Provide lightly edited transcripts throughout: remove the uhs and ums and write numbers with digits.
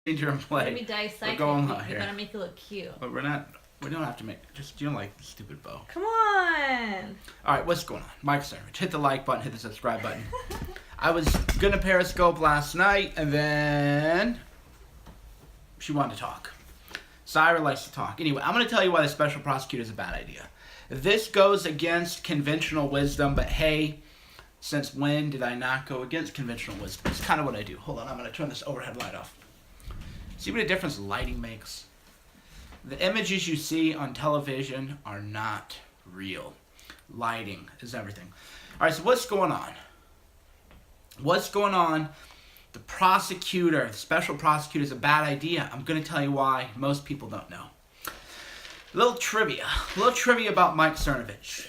Danger and play. We're gonna be dissecting. We're going You on here. gotta make it look cute. But we're not. We don't have to make. Just you don't like the stupid bow. Come on. All right, what's going on? Mike Cernovich, hit the like button, hit the subscribe button. I was gonna Periscope last night, and then she wanted to talk. Syria likes to talk. Anyway, I'm gonna tell you why the special prosecutor is a bad idea. This goes against conventional wisdom, but hey, since when did I not go against conventional wisdom? It's kind of what I do. Hold on, I'm gonna turn this overhead light off. See what a difference lighting makes? The images you see on television are not real. Lighting is everything. All right, so what's going on? What's going on? The prosecutor, the special prosecutor, is a bad idea. I'm going to tell you why. Most people don't know. A little trivia about Mike Cernovich.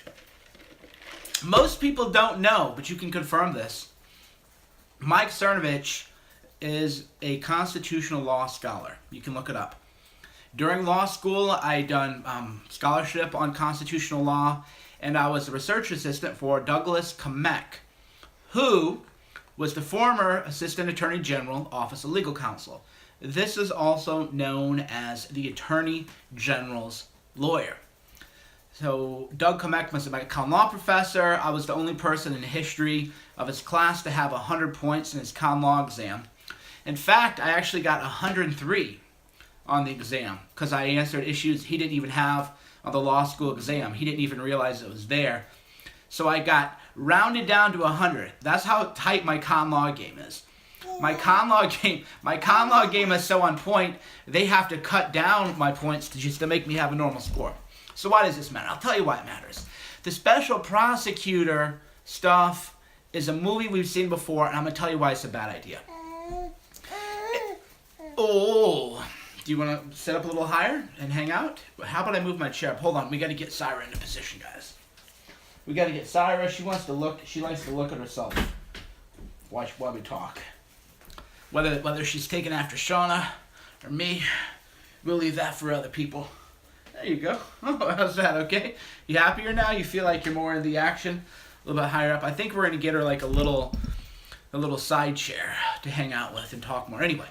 Most people don't know, but you can confirm this. Mike Cernovich is a constitutional law scholar. You can look it up. During law school, I done scholarship on constitutional law, and I was a research assistant for Douglas Kamek, who was the former Assistant Attorney General, Office of Legal Counsel. This is also known as the Attorney General's lawyer. So Doug Kamek was a common law professor. I was the only person in the history of his class to have 100 points in his common law exam. In fact, I actually got 103 on the exam because I answered issues he didn't even have on the law school exam. He didn't even realize it was there. So I got rounded down to 100. That's how tight my con law game is. My con law game is so on point, they have to cut down my points to make me have a normal score. So why does this matter? I'll tell you why it matters. The special prosecutor stuff is a movie we've seen before, and I'm going to tell you why it's a bad idea. Oh, do you want to sit up a little higher and hang out? How about I move my chair up? Hold on, we got to get Syra into position, guys. We got to get Syra. She likes to look at herself while we talk. Whether she's taken after Shauna or me, we'll leave that for other people. There you go. Oh, how's that? Okay. You happier now? You feel like you're more in the action, a little bit higher up. I think we're gonna get her like a little side chair to hang out with and talk more. Anyway,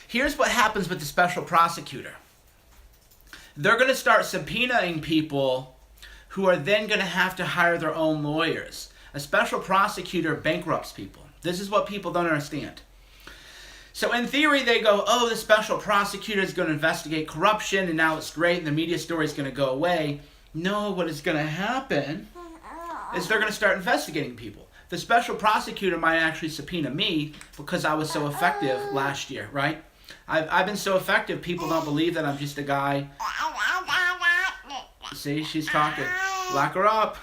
here's what happens with the special prosecutor. They're gonna start subpoenaing people who are then going to have to hire their own lawyers. A special prosecutor bankrupts people. This is what people don't understand. So in theory, they go, oh, the special prosecutor is going to investigate corruption, and now it's great, and the media story is going to go away. No, what is going to happen is they're going to start investigating people. The special prosecutor might actually subpoena me because I was so effective last year, right? I've been so effective, people don't believe that I'm just a guy. See, she's talking. Lock her up.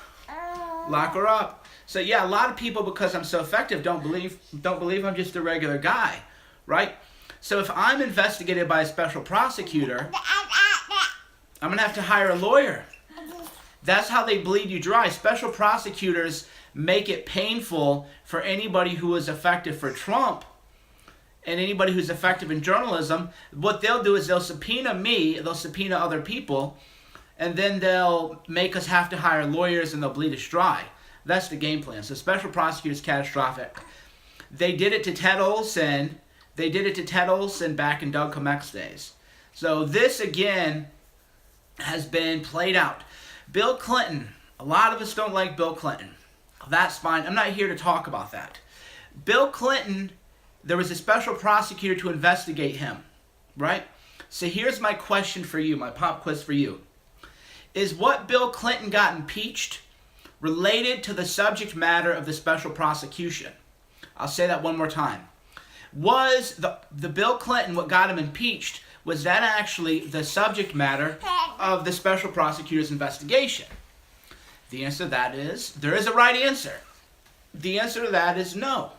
Lock her up. So yeah, a lot of people, because I'm so effective, don't believe I'm just a regular guy, right? So if I'm investigated by a special prosecutor, I'm gonna have to hire a lawyer. That's how they bleed you dry. Special prosecutors make it painful for anybody who is effective for Trump and anybody who's effective in journalism. What they'll do is they'll subpoena me, they'll subpoena other people, and then they'll make us have to hire lawyers and they'll bleed us dry. That's the game plan. So special prosecutors, catastrophic. They did it to Ted Olson. They did it to Ted Olson back in Doug Kamek's days. So this, again, has been played out. Bill Clinton. A lot of us don't like Bill Clinton. That's fine. I'm not here to talk about that. Bill Clinton, there was a special prosecutor to investigate him, right? So here's my question for you, my pop quiz for you. Is what Bill Clinton got impeached related to the subject matter of the special prosecution? I'll say that one more time. Was the Bill Clinton, what got him impeached, was that actually the subject matter of the special prosecutor's investigation? The answer to that is, there is a right answer. The answer to that is no.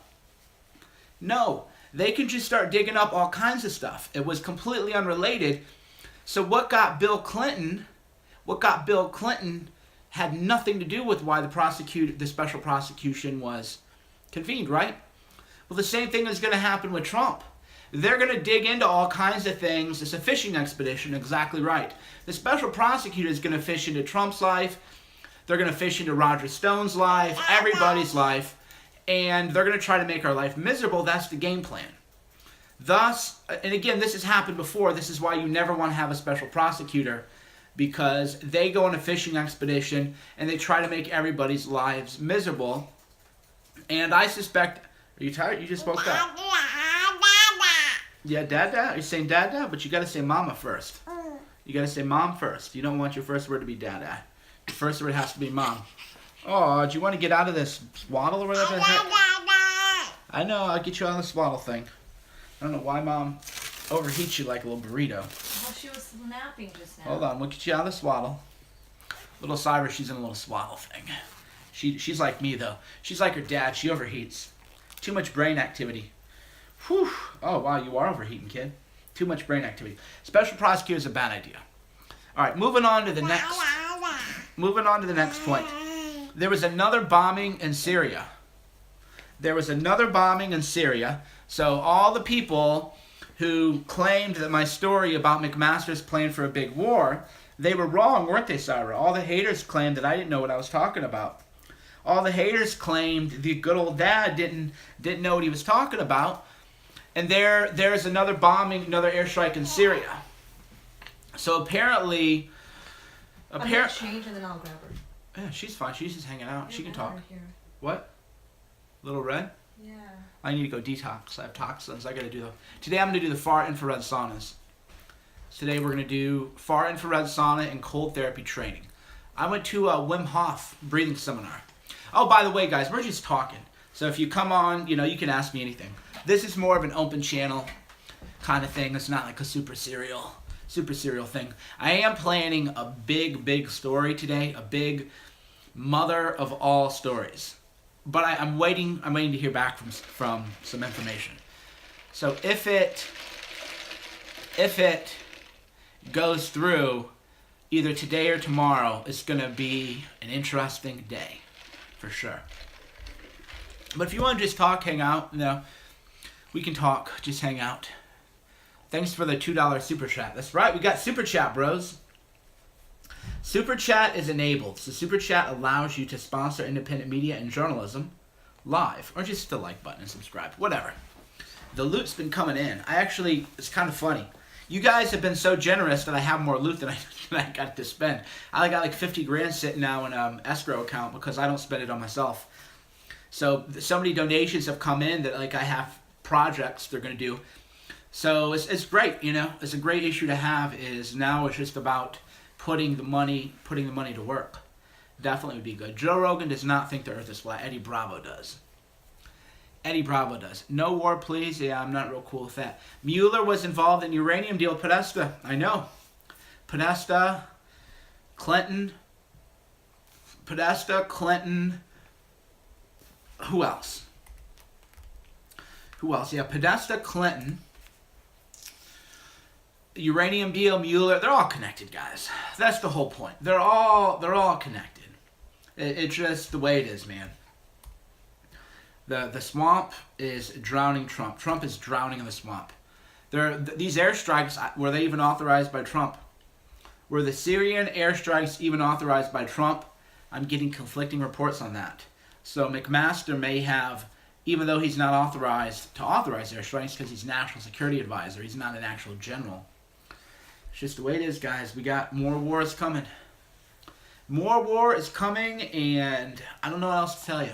No. They can just start digging up all kinds of stuff. It was completely unrelated. So what got Bill Clinton had nothing to do with why the special prosecution was convened, right? Well, the same thing is going to happen with Trump. They're going to dig into all kinds of things. It's a fishing expedition, exactly right. The special prosecutor is going to fish into Trump's life. They're going to fish into Roger Stone's life, everybody's life, and they're going to try to make our life miserable. That's the game plan. Thus, and again, this has happened before. This is why you never want to have a special prosecutor, because they go on a fishing expedition and they try to make everybody's lives miserable. And I suspect... Are you tired? You just woke up. Yeah, Dada? You're saying Dada? But you got to say Mama first. You got to say Mom first. You don't want your first word to be Dada. Your first word has to be Mom. Oh, do you want to get out of this swaddle or whatever? I know, I'll get you out of the swaddle thing. I don't know why Mom overheats you like a little burrito. Well, she was napping just now. Hold on, we'll get you out of the swaddle. Little Cyrus, she's in a little swaddle thing. She's like me, though. She's like her dad. She overheats. Too much brain activity. Whew. Oh, wow, you are overheating, kid. Too much brain activity. Special prosecutor is a bad idea. All right, moving on to the next point. There was another bombing in Syria. So all the people who claimed that my story about McMaster's plan for a big war, they were wrong, weren't they, Syra? All the haters claimed that I didn't know what I was talking about. All the haters claimed the good old dad didn't know what he was talking about. And there's another bombing, another airstrike in Syria. So apparently... I'm going to change and then I'll grab her. Yeah, she's fine. She's just hanging out. She can talk. Here. What? Little Red? Yeah. I need to go detox. I have toxins. I got to do them. Today I'm going to do the far infrared saunas. Today we're going to do far infrared sauna and cold therapy training. I went to a Wim Hof breathing seminar. Oh, by the way, guys, we're just talking. So if you come on, you can ask me anything. This is more of an open channel kind of thing. It's not like a super serial thing. I am planning a big story today, a big mother of all stories. But I'm waiting to hear back from some information. So if it goes through either today or tomorrow, it's going to be an interesting day for sure. But if you want to just talk, hang out, we can talk, just hang out. Thanks for the $2 Super Chat. That's right, we got Super Chat, bros. Super Chat is enabled. So Super Chat allows you to sponsor independent media and journalism live. Or just hit the like button and subscribe. Whatever. The loot's been coming in. It's kind of funny. You guys have been so generous that I have more loot than I got to spend. I got like 50 grand sitting now in an escrow account because I don't spend it on myself. So many donations have come in that I have projects they're going to do. So it's great, It's a great issue to have. Now it's just about putting the money to work. Definitely would be good. Joe Rogan does not think the earth is flat. Eddie Bravo does. No war, please. Yeah, I'm not real cool with that. Mueller was involved in uranium deal with Podesta. I know. Podesta, Clinton. Who else? Yeah, Podesta, Clinton. Uranium deal, Mueller, they're all connected, guys. That's the whole point. They're all connected. It's just the way it is, man. The swamp is drowning Trump. Trump is drowning in the swamp. These airstrikes, were they even authorized by Trump? Were the Syrian airstrikes even authorized by Trump? I'm getting conflicting reports on that. So McMaster may have, even though he's not authorized to authorize airstrikes because he's national security advisor, he's not an actual general. It's just the way it is, guys. We got more wars coming. More war is coming, and I don't know what else to tell you.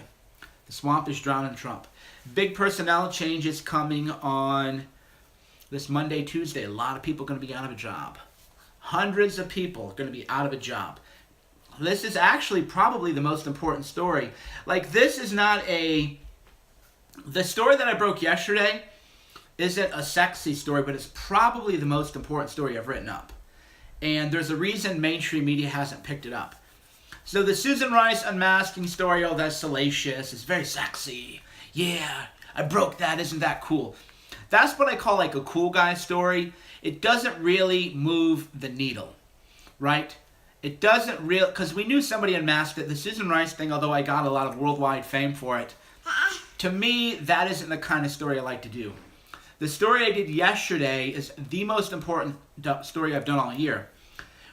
The swamp is drowning Trump. Big personnel changes coming on this Monday, Tuesday. A lot of people are going to be out of a job. Hundreds of people are going to be out of a job. This is actually probably the most important story. This is not the story that I broke yesterday isn't a sexy story, but it's probably the most important story I've written up. And there's a reason mainstream media hasn't picked it up. So the Susan Rice unmasking story, oh, that's salacious. It's very sexy. Yeah, I broke that. Isn't that cool? That's what I call a cool guy story. It doesn't really move the needle, right? It doesn't really, because we knew somebody unmasked it. The Susan Rice thing, although I got a lot of worldwide fame for it, to me, that isn't the kind of story I like to do. The story I did yesterday is the most important story I've done all year,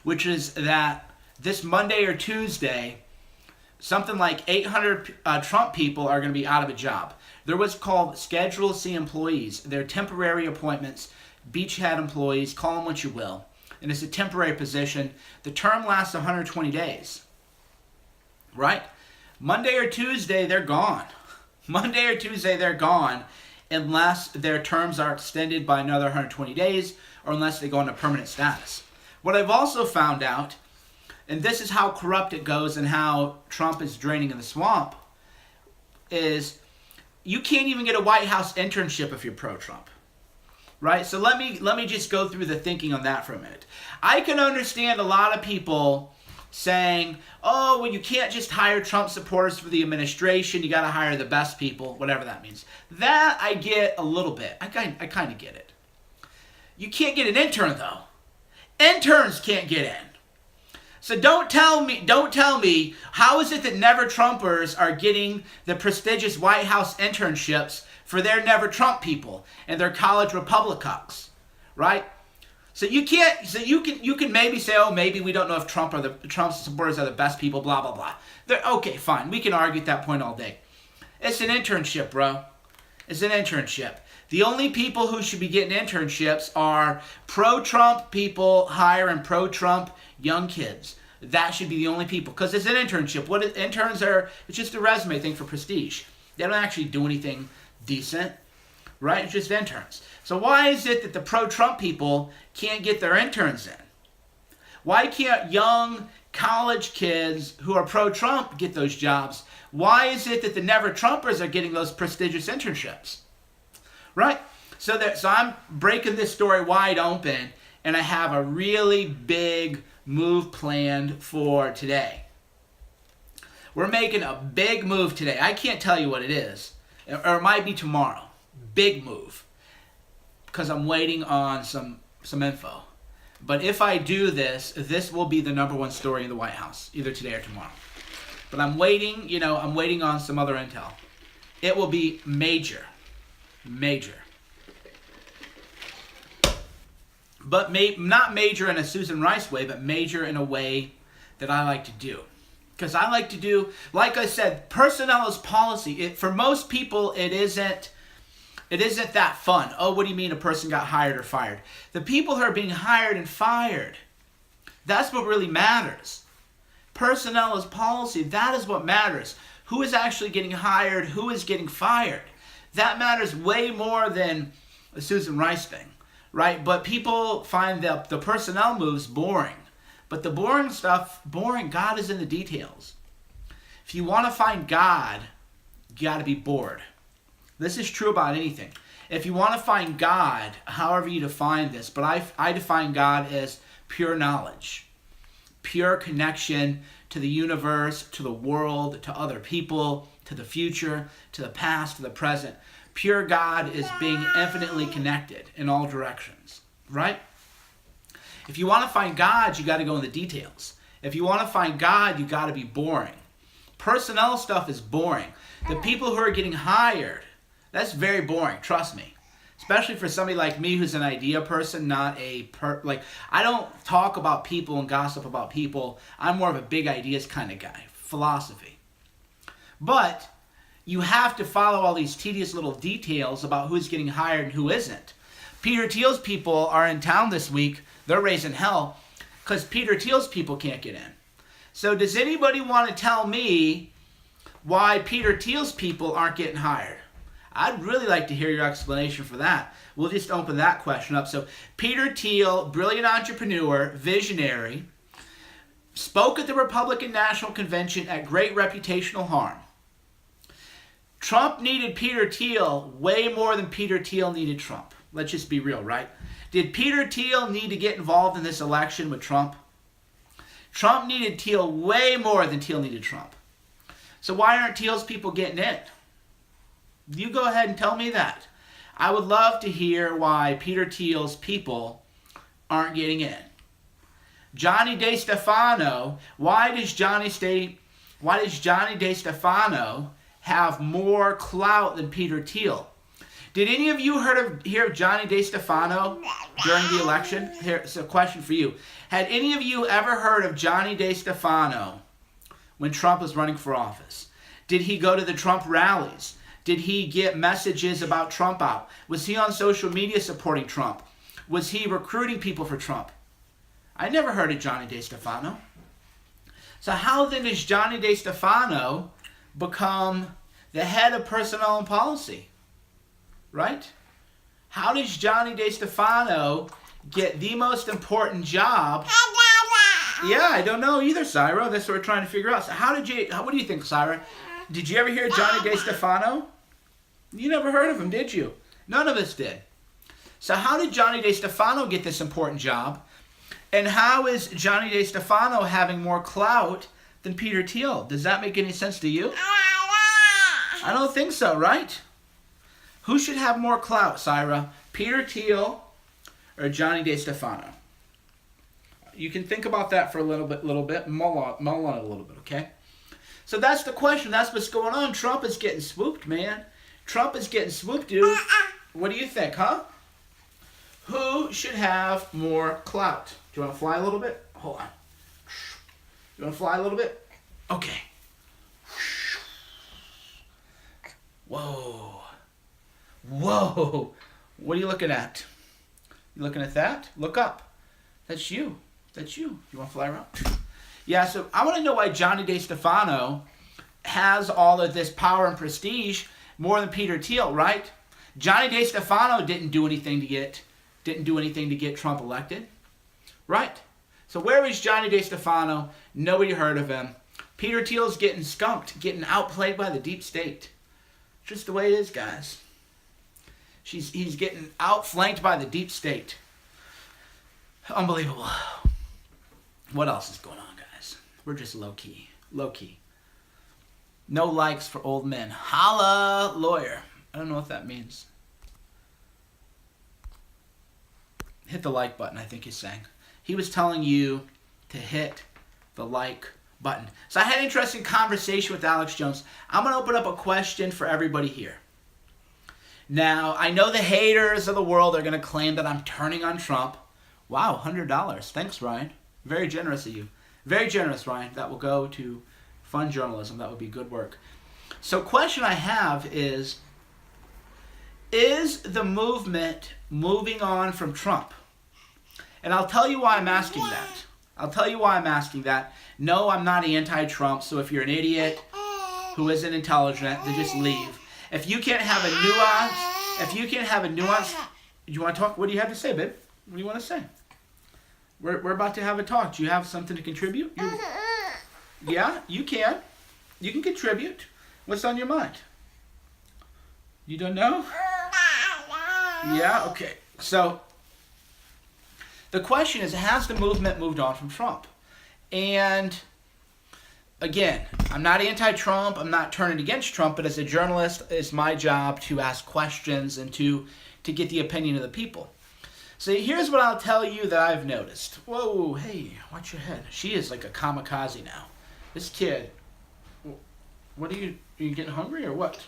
which is that this Monday or Tuesday, something like 800 Trump people are going to be out of a job. They're what's called Schedule C employees. They're temporary appointments, beachhead employees, call them what you will. And it's a temporary position. The term lasts 120 days. Right? Monday or Tuesday, they're gone. Monday or Tuesday, they're gone unless their terms are extended by another 120 days or unless they go into permanent status. What I've also found out, and this is how corrupt it goes and how Trump is draining in the swamp, is you can't even get a White House internship if you're pro-Trump. Right? So let me just go through the thinking on that for a minute. I can understand a lot of people saying, oh, well, you can't just hire Trump supporters for the administration. You got to hire the best people, whatever that means. That I get a little bit. I kind of get it. You can't get an intern, though. Interns can't get in. So don't tell me, how is it that Never Trumpers are getting the prestigious White House internships for their Never Trump people and their college Republicans, right? So you can maybe say, oh, maybe we don't know if Trump supporters are the best people, blah, blah, blah. Okay, fine. We can argue at that point all day. It's an internship, bro. It's an internship. The only people who should be getting internships are pro-Trump people hiring pro-Trump young kids. That should be the only people, because it's an internship. Interns are, it's just a resume thing for prestige. They don't actually do anything decent, right? It's just interns. So why is it that the pro-Trump people can't get their interns in? Why can't young college kids who are pro-Trump get those jobs? Why is it that the Never Trumpers are getting those prestigious internships? Right? So I'm breaking this story wide open, and I have a really big move planned for today. We're making a big move today. I can't tell you what it is, or it might be tomorrow. Big move. Because I'm waiting on some info. But if I do this, this will be the number one story in the White House, either today or tomorrow. But I'm waiting on some other intel. It will be major. Major. But not major in a Susan Rice way, but major in a way that I like to do. Because I like to do, like I said, personnel is policy. For most people, it isn't that fun. Oh, what do you mean a person got hired or fired? The people who are being hired and fired, that's what really matters. Personnel is policy. That is what matters. Who is actually getting hired? Who is getting fired? That matters way more than a Susan Rice thing, right? But people find the personnel moves boring. But the boring stuff, boring. God is in the details. If you want to find God, you got to be bored. This is true about anything. If you want to find God, however you define this, but I define God as pure knowledge, pure connection to the universe, to the world, to other people, to the future, to the past, to the present. Pure God is being infinitely connected in all directions, right? If you want to find God, you got to go in the details. If you want to find God, you got to be boring. Personnel stuff is boring. The people who are getting hired, that's very boring, trust me. Especially for somebody like me who's an idea person, not I don't talk about people and gossip about people. I'm more of a big ideas kind of guy, philosophy. But you have to follow all these tedious little details about who's getting hired and who isn't. Peter Thiel's people are in town this week. They're raising hell because Peter Thiel's people can't get in. So does anybody want to tell me why Peter Thiel's people aren't getting hired? I'd really like to hear your explanation for that. We'll just open that question up. So Peter Thiel, brilliant entrepreneur, visionary, spoke at the Republican National Convention at great reputational harm. Trump needed Peter Thiel way more than Peter Thiel needed Trump. Let's just be real, right? Did Peter Thiel need to get involved in this election with Trump? Trump needed Thiel way more than Thiel needed Trump. So why aren't Thiel's people getting in? You go ahead and tell me that. I would love to hear why Peter Thiel's people aren't getting in. Johnny DeStefano, why does Johnny DeStefano have more clout than Peter Thiel? Did any of you hear of Johnny DeStefano during the election? Here's a question for you. Had any of you ever heard of Johnny DeStefano when Trump was running for office? Did he go to the Trump rallies? Did he get messages about Trump out? Was he on social media supporting Trump? Was he recruiting people for Trump? I never heard of Johnny DeStefano. So how then does Johnny DeStefano become the head of personnel and policy? Right? How does Johnny DeStefano get the most important job? Yeah, I don't know either, Syra. That's what we're trying to figure out. So what do you think, Syra? Did you ever hear Johnny DeStefano? You never heard of him, did you? None of us did. So how did Johnny DeStefano get this important job? And how is Johnny DeStefano having more clout than Peter Thiel? Does that make any sense to you? I don't think so, right? Who should have more clout, Syra? Peter Thiel or Johnny DeStefano? You can think about that for a little bit, mull on it a little bit, okay? So that's the question. That's what's going on. Trump is getting swooped, man. Trump is getting swooped, dude. What do you think, huh? Who should have more clout? Do you want to fly a little bit? Hold on. You want to fly a little bit? Okay. Whoa. Whoa. What are you looking at? You looking at that? Look up. That's you. That's you. You want to fly around? Yeah, so I want to know why Johnny DeStefano has all of this power and prestige more than Peter Thiel, right? Johnny DeStefano didn't do anything to get Trump elected, right? So where is Johnny DeStefano? Nobody heard of him. Peter Thiel's getting skunked, getting outplayed by the deep state. Just the way it is, guys. He's getting outflanked by the deep state. Unbelievable. What else is going on, guys? We're just low-key. Low-key. No likes for old men. Holla, lawyer. I don't know what that means. Hit the like button, I think he's saying. He was telling you to hit the like button. So I had an interesting conversation with Alex Jones. I'm going to open up a question for everybody here. Now, I know the haters of the world are going to claim that I'm turning on Trump. Wow, $100. Thanks, Ryan. Very generous of you. Very generous, Ryan. That will go to fun journalism. That would be good work. So question I have is the movement moving on from Trump? And I'll tell you why I'm asking that. No, I'm not anti-Trump, so if you're an idiot who isn't intelligent, then just leave. If you can't have a nuance, you want to talk? What do you have to say, babe? What do you want to say? We're about to have a talk. Do you have something to contribute? Yeah, you can. You can contribute. What's on your mind? You don't know? Yeah, okay. So, the question is, has the movement moved on from Trump? And, again, I'm not anti-Trump. I'm not turning against Trump. But as a journalist, it's my job to ask questions and to get the opinion of the people. So here's what I'll tell you that I've noticed. Whoa, hey, watch your head. She is like a kamikaze now. This kid, what are you getting hungry or what?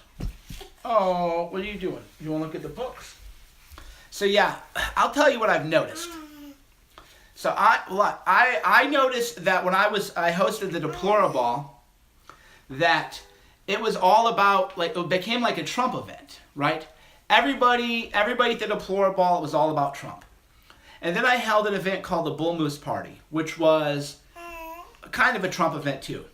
Oh, what are you doing? You want to look at the books? So yeah, I'll tell you what I've noticed. So I noticed that when I hosted the Deplorable, that it was all about, like, it became like a Trump event, right? Everybody at the Deplorable, it was all about Trump. And then I held an event called the Bull Moose Party, which was kind of a Trump event too.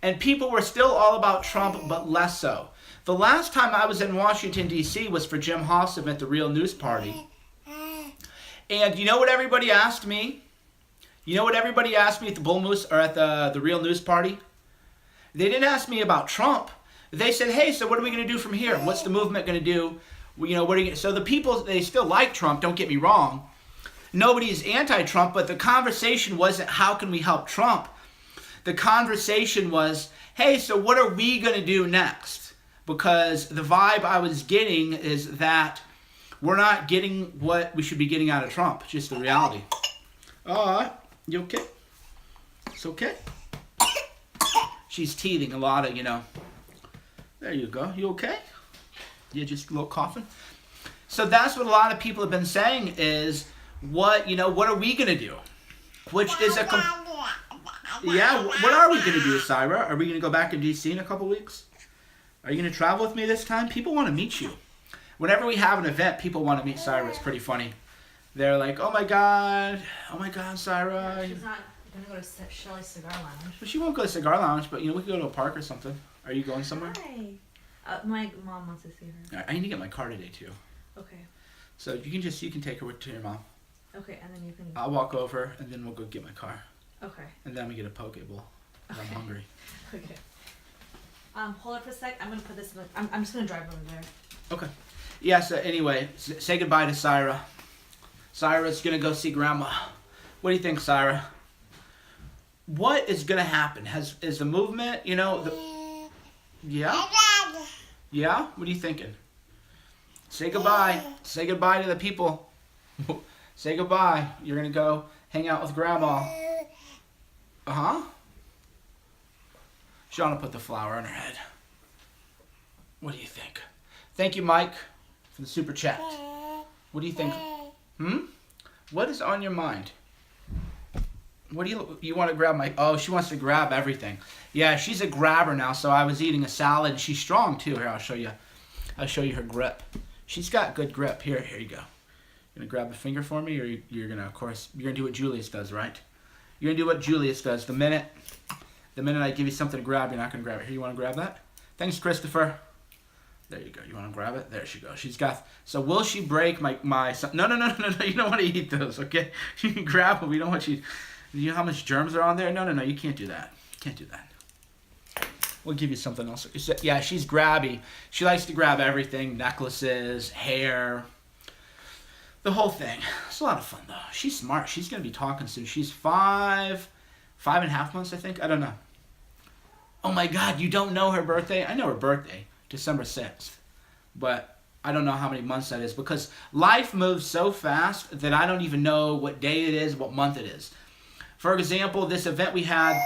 And people were still all about Trump, but less so. The last time I was in Washington, D.C. was for Jim Haas' event, The Real News Party. And you know what everybody asked me? You know what everybody asked me at the Bull Moose, or at the Real News Party? They didn't ask me about Trump. They said, hey, so what are we going to do from here? What's the movement going to do? You know, what are you? So the people, they still like Trump, don't get me wrong. Nobody's anti-Trump, but the conversation wasn't how can we help Trump. The conversation was, hey, so what are we going to do next? Because the vibe I was getting is that we're not getting what we should be getting out of Trump. Just the reality. You okay? It's okay? She's teething a lot of, There you go. You okay? You just a little coughing? So that's what a lot of people have been saying is, what are we going to do? Which is Yeah, what are we going to do, Syra? Are we going to go back to D.C. in a couple weeks? Are you going to travel with me this time? People want to meet you. Whenever we have an event, people want to meet Syra. It's pretty funny. They're like, oh my God, Syra. She's not going to go to Shelley's Cigar Lounge. But she won't go to Cigar Lounge, but we could go to a park or something. Are you going somewhere? Hi. My mom wants to see her. I need to get my car today too. Okay. So you can take her to your mom. Okay, and then you can... I'll walk over, and then we'll go get my car. Okay. And then we get a poke bowl. Okay. I'm hungry. Okay. Hold on for a sec. I'm going to put this in the... I'm just going to drive over there. Okay. Yeah, so anyway, say goodbye to Syra. Syra's going to go see Grandma. What do you think, Syra? What is going to happen? Is the movement, Yeah? Yeah? What are you thinking? Say goodbye. Say goodbye to the people. Say goodbye. You're going to go hang out with Grandma. Uh-huh. Shauna put the flower on her head. What do you think? Thank you, Mike, for the super chat. What do you think? What is on your mind? What do you want to grab my... Oh, she wants to grab everything. Yeah, she's a grabber now, so I was eating a salad. And she's strong, too. Here, I'll show you her grip. She's got good grip. Here you go. You gonna grab a finger for me, or you're gonna, of course, you're gonna do what Julius does, right? You're gonna do what Julius does. The minute I give you something to grab, you're not gonna grab it. Here, you wanna grab that? Thanks, Christopher. There you go. You wanna grab it? There she goes. She's got. So will she break my? No. You don't want to eat those, okay? You can grab them. We don't want you. You know how much germs are on there? No. You can't do that. You can't do that. We'll give you something else. Yeah, she's grabby. She likes to grab everything: necklaces, hair. The whole thing. It's a lot of fun, though. She's smart. She's going to be talking soon. She's 5.5 months, I think. I don't know. Oh, my God. You don't know her birthday? I know her birthday, December 6th. But I don't know how many months that is because life moves so fast that I don't even know what day it is, what month it is. For example, this event we had...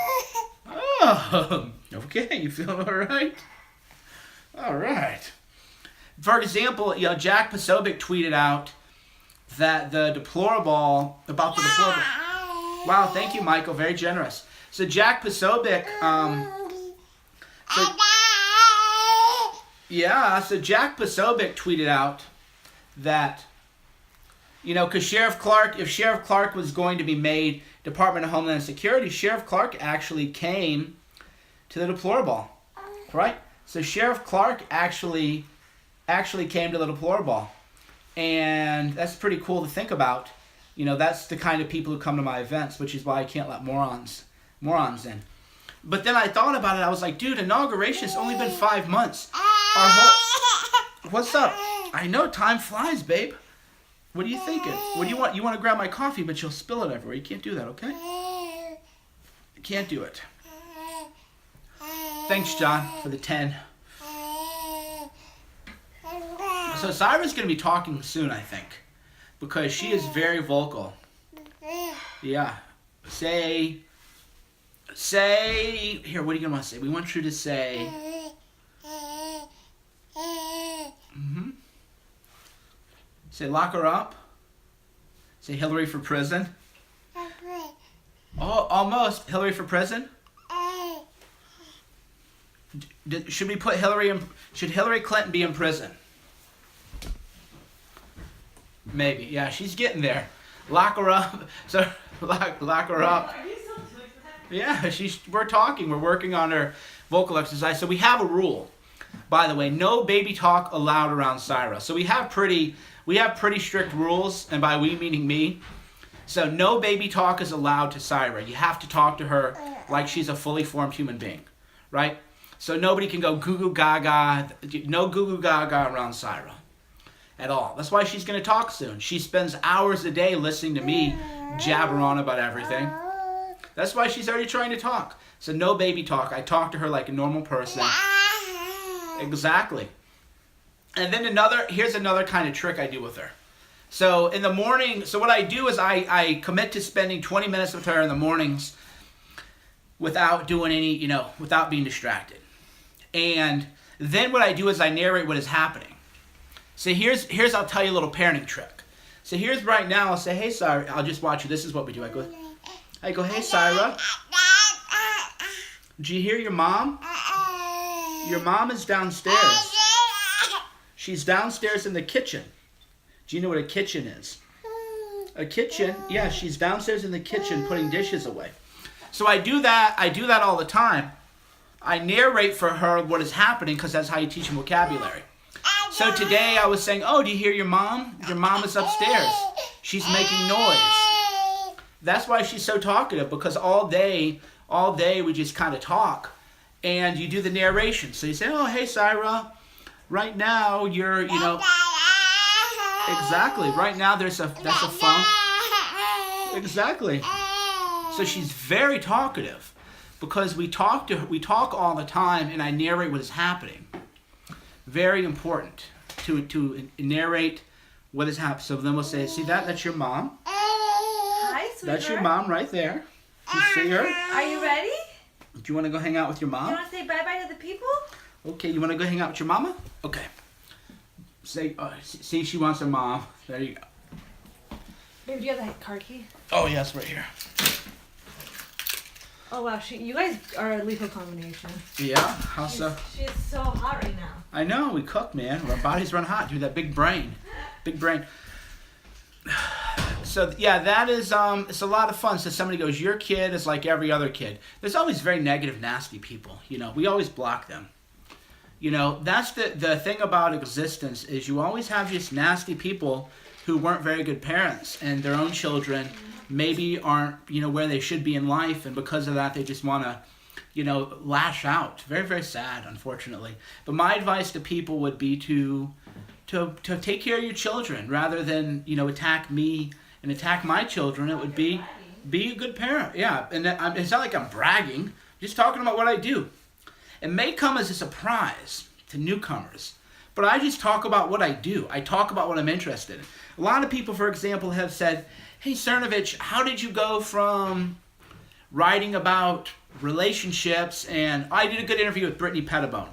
Oh, okay. You feeling all right? All right. For example, Jack Posobiec tweeted out that the deplorable... Wow, thank you, Michael. Very generous. So Jack Posobiec... So Jack Posobiec tweeted out that, because if Sheriff Clark was going to be made Department of Homeland Security, Sheriff Clark actually came to the deplorable, right? So Sheriff Clark actually came to the deplorable, and that's pretty cool to think about. That's the kind of people who come to my events, which is why I can't let morons in. But then I thought about it. I was like, dude, inauguration's only been 5 months. What's up? I know time flies, babe. What are you thinking? What do you want? You want to grab my coffee, but you'll spill it everywhere. You can't do that, okay? You can't do it. Thanks, John, for the 10. So Syra's going to be talking soon, I think, because she is very vocal. Yeah. Say, here, what are you going to want to say? We want you to say... Say lock her up. Say Hillary for prison. Oh, almost. Hillary for prison? Should we put Hillary in... Should Hillary Clinton be in prison? Maybe. Yeah, she's getting there. Lock her up. So, lock her up. Are you still doing that? Yeah, we're talking. We're working on her vocal exercise. So we have a rule. By the way, no baby talk allowed around Syra. So we have pretty strict rules, and by we meaning me. So no baby talk is allowed to Syra. You have to talk to her like she's a fully formed human being, right? So nobody can go goo goo gaga. No goo goo gaga around Syra at all. That's why she's going to talk soon. She spends hours a day listening to me jabber on about everything. That's why she's already trying to talk. So no baby talk. I talk to her like a normal person. Exactly. And then here's another kind of trick I do with her. So in the morning, so what I do is I commit to spending 20 minutes with her in the mornings without doing any, without being distracted. And then what I do is I narrate what is happening. So here's I'll tell you a little parenting trick. So here's right now, I'll say, hey, Syra, I'll just watch you. This is what we do. I go, hey, Syra. Do you hear your mom? Your mom is downstairs. She's downstairs in the kitchen. Do you know what a kitchen is? A kitchen? Yeah, she's downstairs in the kitchen putting dishes away. So I do that all the time. I narrate for her what is happening because that's how you teach them vocabulary. So today I was saying, oh, do you hear your mom? Your mom is upstairs. She's making noise. That's why she's so talkative, because all day we just kind of talk. And you do the narration. So you say, oh, hey, Syra, right now you're, exactly. Right now that's a phone. Exactly. So she's very talkative because we talk all the time, and I narrate what is happening. Very important to narrate what is happening. So then we'll say, see that's your mom. Hi, sweetheart. That's your mom right there. You see her? Are you ready? Do you want to go hang out with your Do you mom? want to say bye-bye to the people? Okay, you want to go hang out with your mama? Okay. Say, see, she wants her mom. There you go. Baby, do you have that car key? Oh, yes, right here. Oh, wow. You guys are a lethal combination. Yeah, how so? She's so hot right now. I know, we cook, man. Our bodies run hot. Dude, that big brain. Big brain. So, yeah, that is, it's a lot of fun. So somebody goes, your kid is like every other kid. There's always very negative, nasty people. We always block them. That's the thing about existence is you always have these nasty people who weren't very good parents, and their own children maybe aren't, where they should be in life, and because of that, they just want to, lash out. Very, very sad, unfortunately. But my advice to people would be to take care of your children rather than, attack me and attack my children. It would be a good parent. Yeah, and it's not like I'm bragging. I'm just talking about what I do. It may come as a surprise to newcomers, but I just talk about what I do. I talk about what I'm interested in. A lot of people, for example, have said, hey, Cernovich, how did you go from writing about relationships? And I did a good interview with Brittany Pettibone.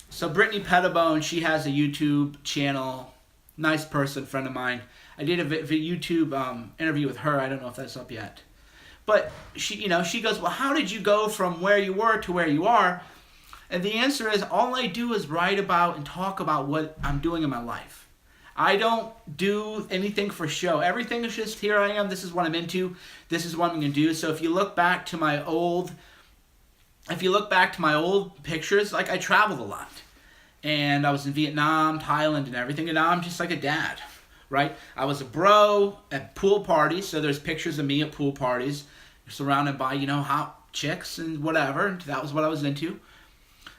So Brittany Pettibone, she has a YouTube channel, nice person, friend of mine. I did a YouTube interview with her. I don't know if that's up yet. But she goes, well, how did you go from where you were to where you are? And the answer is, all I do is write about and talk about what I'm doing in my life. I don't do anything for show. Everything is just, here I am, this is what I'm into, this is what I'm going to do. So if you look back to my old pictures, like I traveled a lot. And I was in Vietnam, Thailand, and everything, and now I'm just like a dad, right? I was a bro at pool parties, so there's pictures of me at pool parties, surrounded by, hot chicks and whatever, and that was what I was into.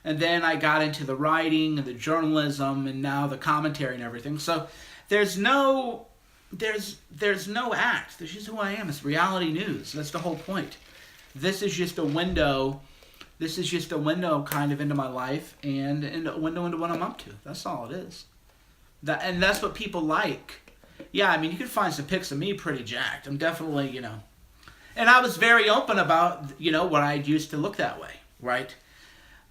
And then I got into the writing and the journalism and now the commentary and everything. So there's no act. This is who I am. It's reality news. That's the whole point. This is just a window. This is just a window kind of into my life and a window into what I'm up to. That's all it is. And that's what people like. Yeah, I mean, you can find some pics of me pretty jacked. I'm definitely, And I was very open about, what I used to look that way, right?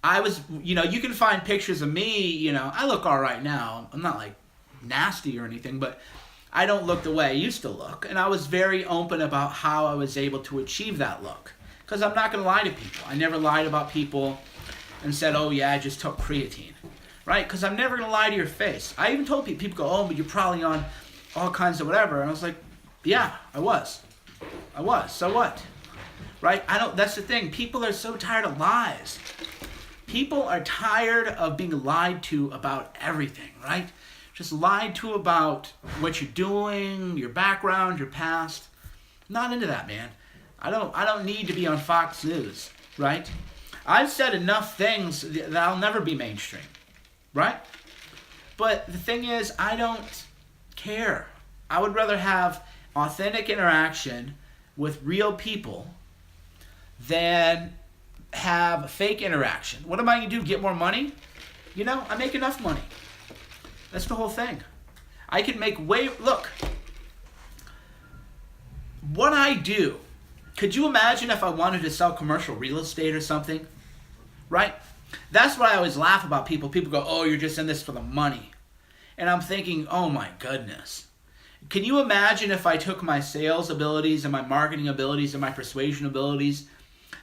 I was, you can find pictures of me, I look all right now. I'm not like nasty or anything, but I don't look the way I used to look. And I was very open about how I was able to achieve that look. Because I'm not going to lie to people. I never lied about people and said, oh yeah, I just took creatine, right? Because I'm never going to lie to your face. I even told people go, oh, but you're probably on all kinds of whatever. And I was like, yeah, I was. So what? Right? That's the thing. People are so tired of lies. People are tired of being lied to about everything, right? Just lied to about what you're doing, your background, your past. Not into that, man. I don't need to be on Fox News, right? I've said enough things that I'll never be mainstream, right? But the thing is, I don't care. I would rather have authentic interaction with real people than have fake interaction. What am I going to do? Get more money? I make enough money. That's the whole thing. I can make look, what I do, could you imagine if I wanted to sell commercial real estate or something? Right? That's what I always laugh about people. People go, oh, you're just in this for the money. And I'm thinking, oh my goodness. Can you imagine if I took my sales abilities and my marketing abilities and my persuasion abilities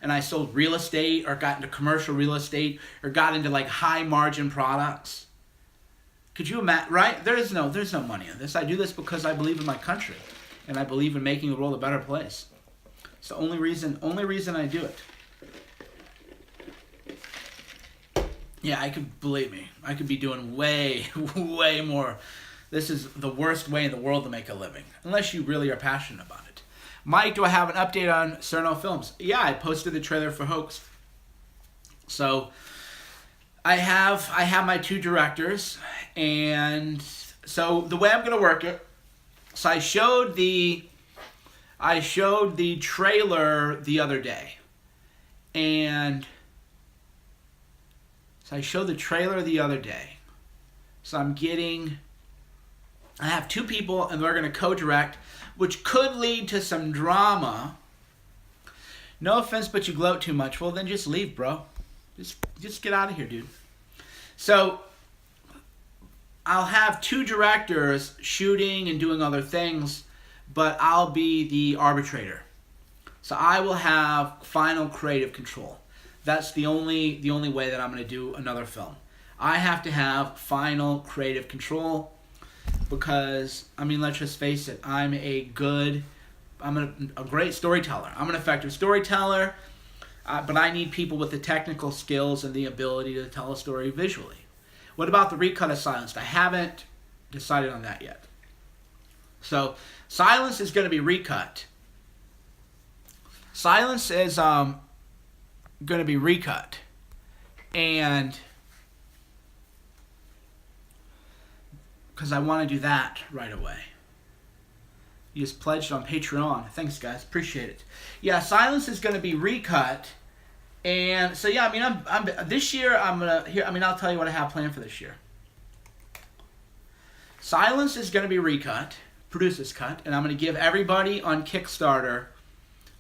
and I sold real estate or got into commercial real estate or got into like high margin products. Could you imagine, right? There's no money in this. I do this because I believe in my country and I believe in making the world a better place. It's the only reason I do it. Yeah, believe me, I could be doing way, way more. This is the worst way in the world to make a living, unless you really are passionate about it. Mike, do I have an update on Cerno Films? Yeah, I posted the trailer for Hoax. So I have my 2 directors, and so the way I'm gonna work it. So I showed the trailer the other day, and so I showed the trailer the other day. So I have 2 people, and they're going to co-direct, which could lead to some drama. No offense, but you gloat too much. Well, then just leave, bro. Just get out of here, dude. So I'll have 2 directors shooting and doing other things, but I'll be the arbitrator. So I will have final creative control. That's the only way that I'm going to do another film. I have to have final creative control because, I mean, let's just face it, I'm a great storyteller. I'm an effective storyteller, but I need people with the technical skills and the ability to tell a story visually. What about the recut of Silenced? I haven't decided on that yet. So Silence is going to be recut. Silence is going to be recut, and because I want to do that right away. You just pledged on Patreon. Thanks, guys. Appreciate it. Yeah, Silence is going to be recut, and so yeah, I mean, I'm this year I'm gonna here. I mean, I'll tell you what I have planned for this year. Silence is going to be recut, producer's cut, and I'm going to give everybody on Kickstarter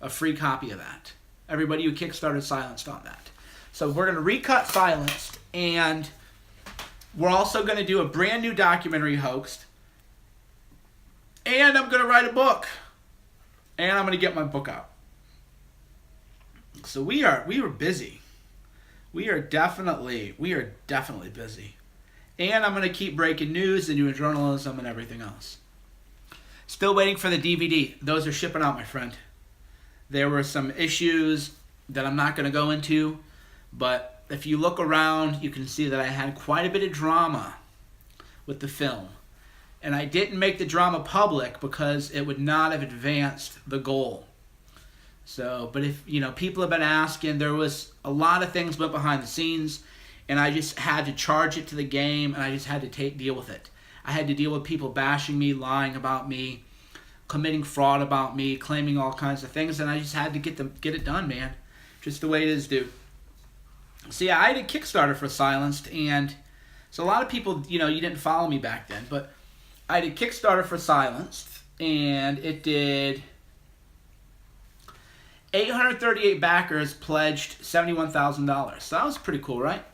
a free copy of that. Everybody who Kickstarted Silenced on that. So we're going to recut Silenced, and we're also going to do a brand new documentary Hoaxed, and I'm going to write a book, and I'm going to get my book out. So we are busy. We are definitely busy. And I'm going to keep breaking news and doing journalism and everything else. Still waiting for the DVD. Those are shipping out, my friend. There were some issues that I'm not going to go into, but if you look around, you can see that I had quite a bit of drama with the film. And I didn't make the drama public because it would not have advanced the goal. So, but if, people have been asking, there was a lot of things went behind the scenes, and I just had to charge it to the game, and I just had to deal with it. I had to deal with people bashing me, lying about me, committing fraud about me, claiming all kinds of things, and I just had to get it done, man. Just the way it is, dude. So yeah, I did Kickstarter for Silenced, and so a lot of people, you didn't follow me back then, but I did Kickstarter for Silenced, and it did 838 backers pledged $71,000. So that was pretty cool, right?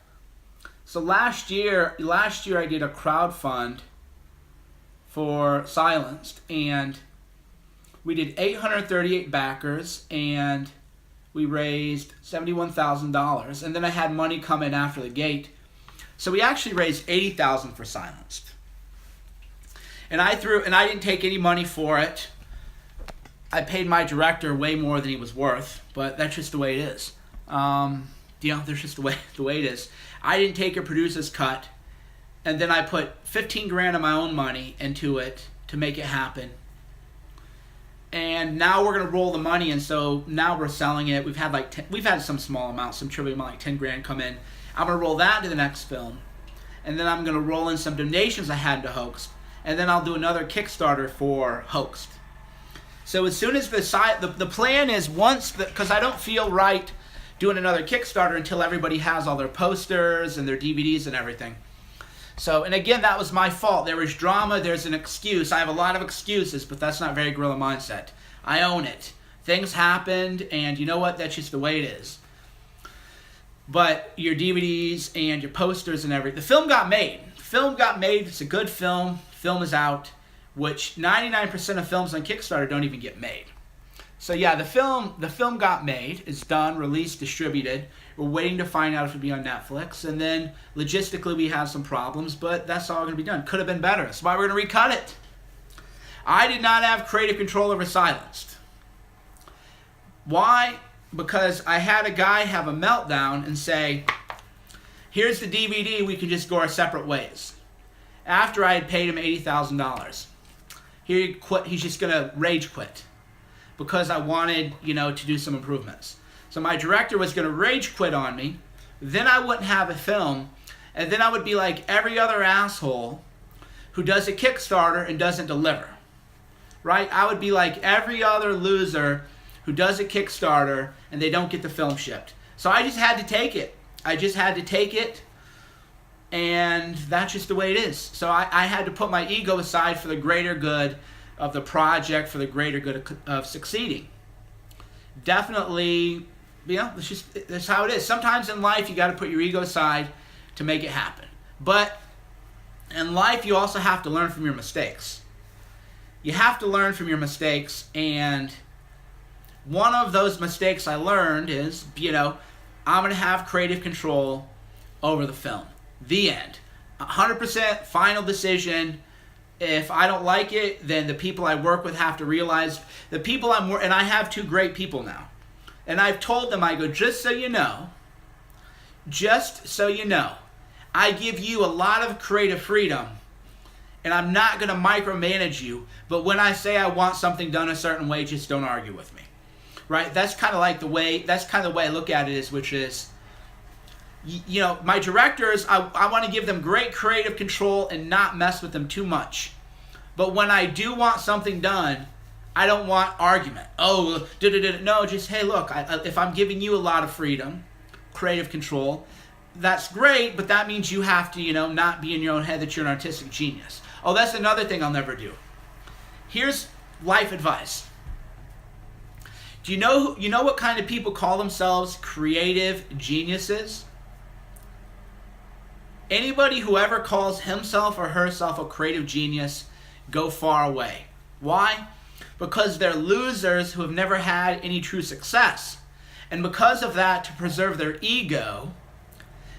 So last year I did a crowdfund for Silenced, and we did 838 backers, and we raised $71,000, and then I had money come in after the gate. So we actually raised $80,000 for Silenced. And I didn't take any money for it. I paid my director way more than he was worth, but that's just the way it is. That's just the way it is. I didn't take a producer's cut, and then I put $15,000 of my own money into it to make it happen. And now we're gonna roll the money, and so now we're selling it. We've had some small amounts, some trivial amount, like $10,000 come in. I'm gonna roll that to the next film, and then I'm gonna roll in some donations I had to Hoaxed, and then I'll do another Kickstarter for Hoaxed. So as soon as the plan is because I don't feel right doing another Kickstarter until everybody has all their posters and their DVDs and everything. So, and again, that was my fault. There was drama, there's an excuse. I have a lot of excuses, but that's not very guerrilla mindset. I own it. Things happened, and you know what? That's just the way it is. But your DVDs and your posters and everything. The film got made. It's a good film. Film is out, which 99% of films on Kickstarter don't even get made. So yeah, the film got made. It's done, released, distributed. We're waiting to find out if it'll be on Netflix. And then logistically we have some problems, but that's all going to be done. Could have been better. That's why we're going to recut it. I did not have creative control over Silenced. Why? Because I had a guy have a meltdown and say, here's the DVD, we can just go our separate ways. After I had paid him $80,000. He quit. He's just going to rage quit. Because I wanted, to do some improvements. So my director was going to rage quit on me. Then I wouldn't have a film. And then I would be like every other asshole who does a Kickstarter and doesn't deliver. Right? I would be like every other loser who does a Kickstarter and they don't get the film shipped. So I just had to take it. And that's just the way it is. So I had to put my ego aside for the greater good of the project, for the greater good of succeeding. Definitely, that's how it is. Sometimes in life you got to put your ego aside to make it happen. But in life you also have to learn from your mistakes. You have to learn from your mistakes, and one of those mistakes I learned is, I'm going to have creative control over the film. The end. 100% final decision. If I don't like it, then the people I work with have to realize the people and I have 2 great people now. And I've told them, I go, just so you know, I give you a lot of creative freedom, and I'm not going to micromanage you, but when I say I want something done a certain way, just don't argue with me. Right? That's kind of the way I look at it, which is, my directors, I want to give them great creative control and not mess with them too much. But when I do want something done, I don't want argument. Oh, no, just, hey, look, if I'm giving you a lot of freedom, creative control, that's great, but that means you have to, not be in your own head that you're an artistic genius. Oh, that's another thing I'll never do. Here's life advice. Do you know what kind of people call themselves creative geniuses? Anybody who ever calls himself or herself a creative genius, go far away. Why? Because they're losers who have never had any true success. And because of that, to preserve their ego,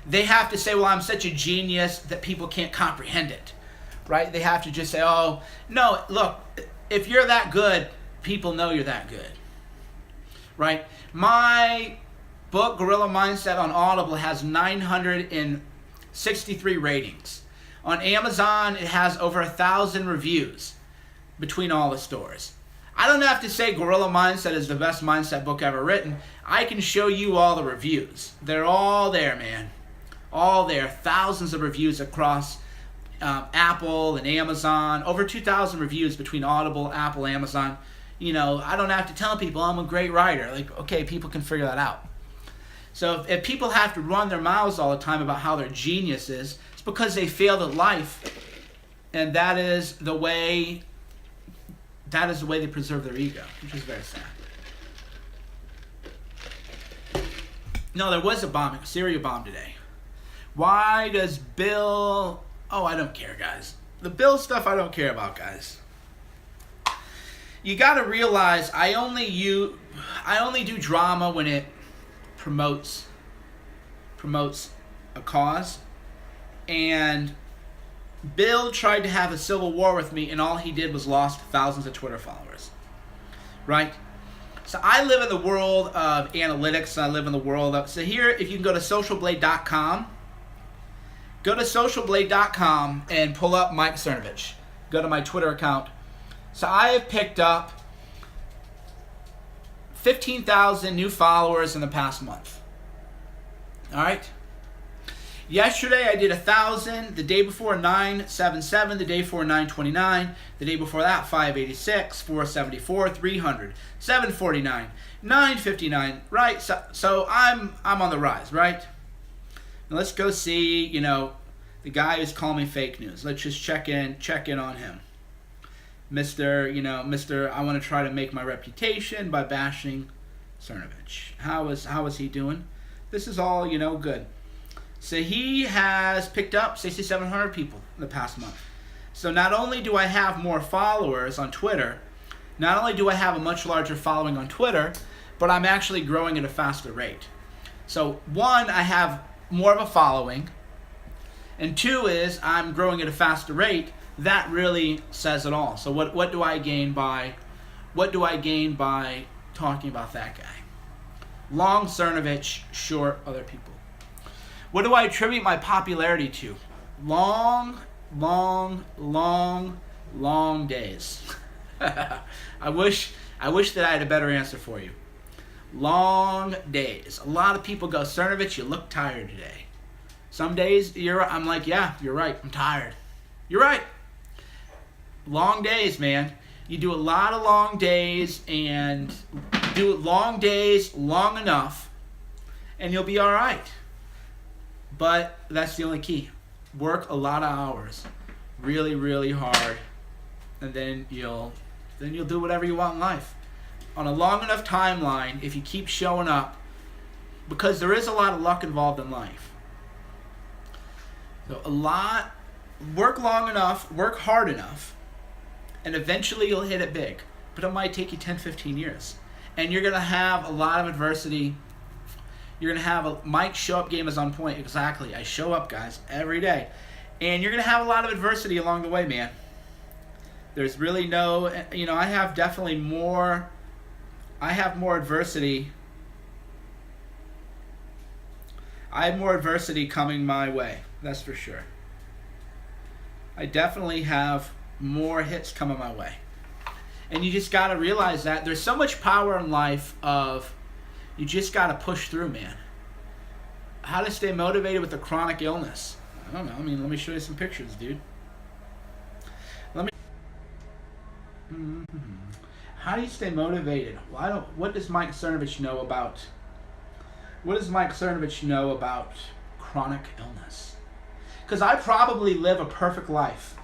they have to say, well, I'm such a genius that people can't comprehend it. Right? They have to just say, oh, no, look, if you're that good, people know you're that good. Right? My book, Gorilla Mindset, on Audible has 963 ratings. On Amazon, it has over 1,000 reviews between all the stores. I don't have to say Gorilla Mindset is the best mindset book ever written. I can show you all the reviews. They're all there, man. All there. Thousands of reviews across Apple and Amazon. Over 2,000 reviews between Audible, Apple, Amazon. I don't have to tell people I'm a great writer. Okay, people can figure that out. So if people have to run their mouths all the time about how they're geniuses, it's because they failed at life, and that is the way they preserve their ego, which is very sad. No, there was a Syria bomb today. Why does Bill... Oh, I don't care, guys. The Bill stuff I don't care about, guys. You got to realize I only do drama when it promotes a cause. And Bill tried to have a civil war with me, and all he did was lost thousands of Twitter followers. Right? So I live in the world of analytics. I live in the world of... So here, if you can go to socialblade.com, go to socialblade.com and pull up Mike Cernovich. Go to my Twitter account. So I have picked up 15,000 new followers in the past month. All right? Yesterday I did 1,000. The day before 977. The day before 929. The day before that 586, 474, 300, 749, 959. Right? So I'm on the rise, right? Now let's go see, the guy who's calling me fake news. Let's just check in on him. Mr. I want to try to make my reputation by bashing Cernovich. How is he doing? This is all, good. So he has picked up 6,700 people in the past month. So not only do I have more followers on Twitter, Not only do I have a much larger following on Twitter, but I'm actually growing at a faster rate. So one, I have more of a following, and two is I'm growing at a faster rate. That really says it all. So what do I gain by talking about that guy? Long Cernovich, short other people. What do I attribute my popularity to? Long days. I wish that I had a better answer for you. Long days. A lot of people go, Cernovich, you look tired today. Some days I'm like, yeah, you're right. I'm tired. You're right. Long days, man. You do a lot of long days and do long days long enough and you'll be all right. But that's the only key. Work a lot of hours, really, really hard, and then you'll do whatever you want in life. On a long enough timeline, if you keep showing up, because there is a lot of luck involved in life. So work long enough, work hard enough, and eventually you'll hit it big. But it might take you 10, 15 years. And you're going to have a lot of adversity. You're going to have Mike's show up game is on point. Exactly. I show up, guys, every day. And you're going to have a lot of adversity along the way, man. There's really no, I have more adversity. I have more adversity coming my way. That's for sure. I definitely have more hits coming my way. And you just got to realize that there's so much power in life you just got to push through, man. How to stay motivated with a chronic illness? I don't know. Let me show you some pictures, dude. How do you stay motivated? Well, what does Mike Cernovich know about? What does Mike Cernovich know about chronic illness? Because I probably live a perfect life.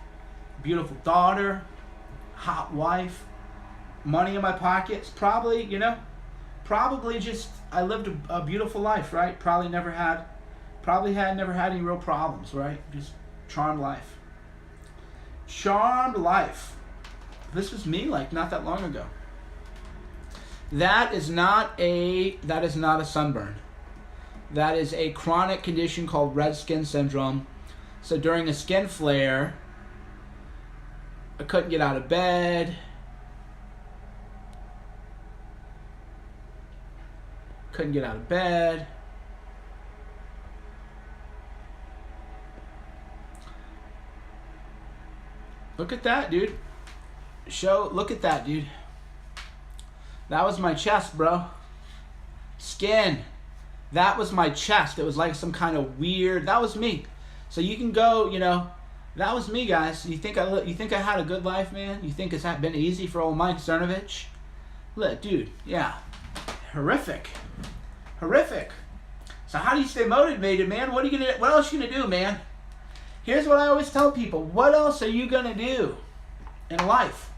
Beautiful daughter, hot wife, money in my pockets. Probably just I lived a beautiful life, right? Probably never had any real problems, right? Just charmed life. Charmed life. This was me like not that long ago. That is not a sunburn. That is a chronic condition called red skin syndrome. So during a skin flare, I couldn't get out of bed. Look at that, dude. Look at that, dude. That was my chest, bro. Skin. That was my chest. It was like some kind of weird. That was me. So you can go, that was me, guys. You think I had a good life, man? You think it's been easy for old Mike Cernovich? Look, dude. Yeah. Horrific. So how do you stay motivated, man? What else are you gonna do, man? Here's what I always tell people. What else are you gonna do in life?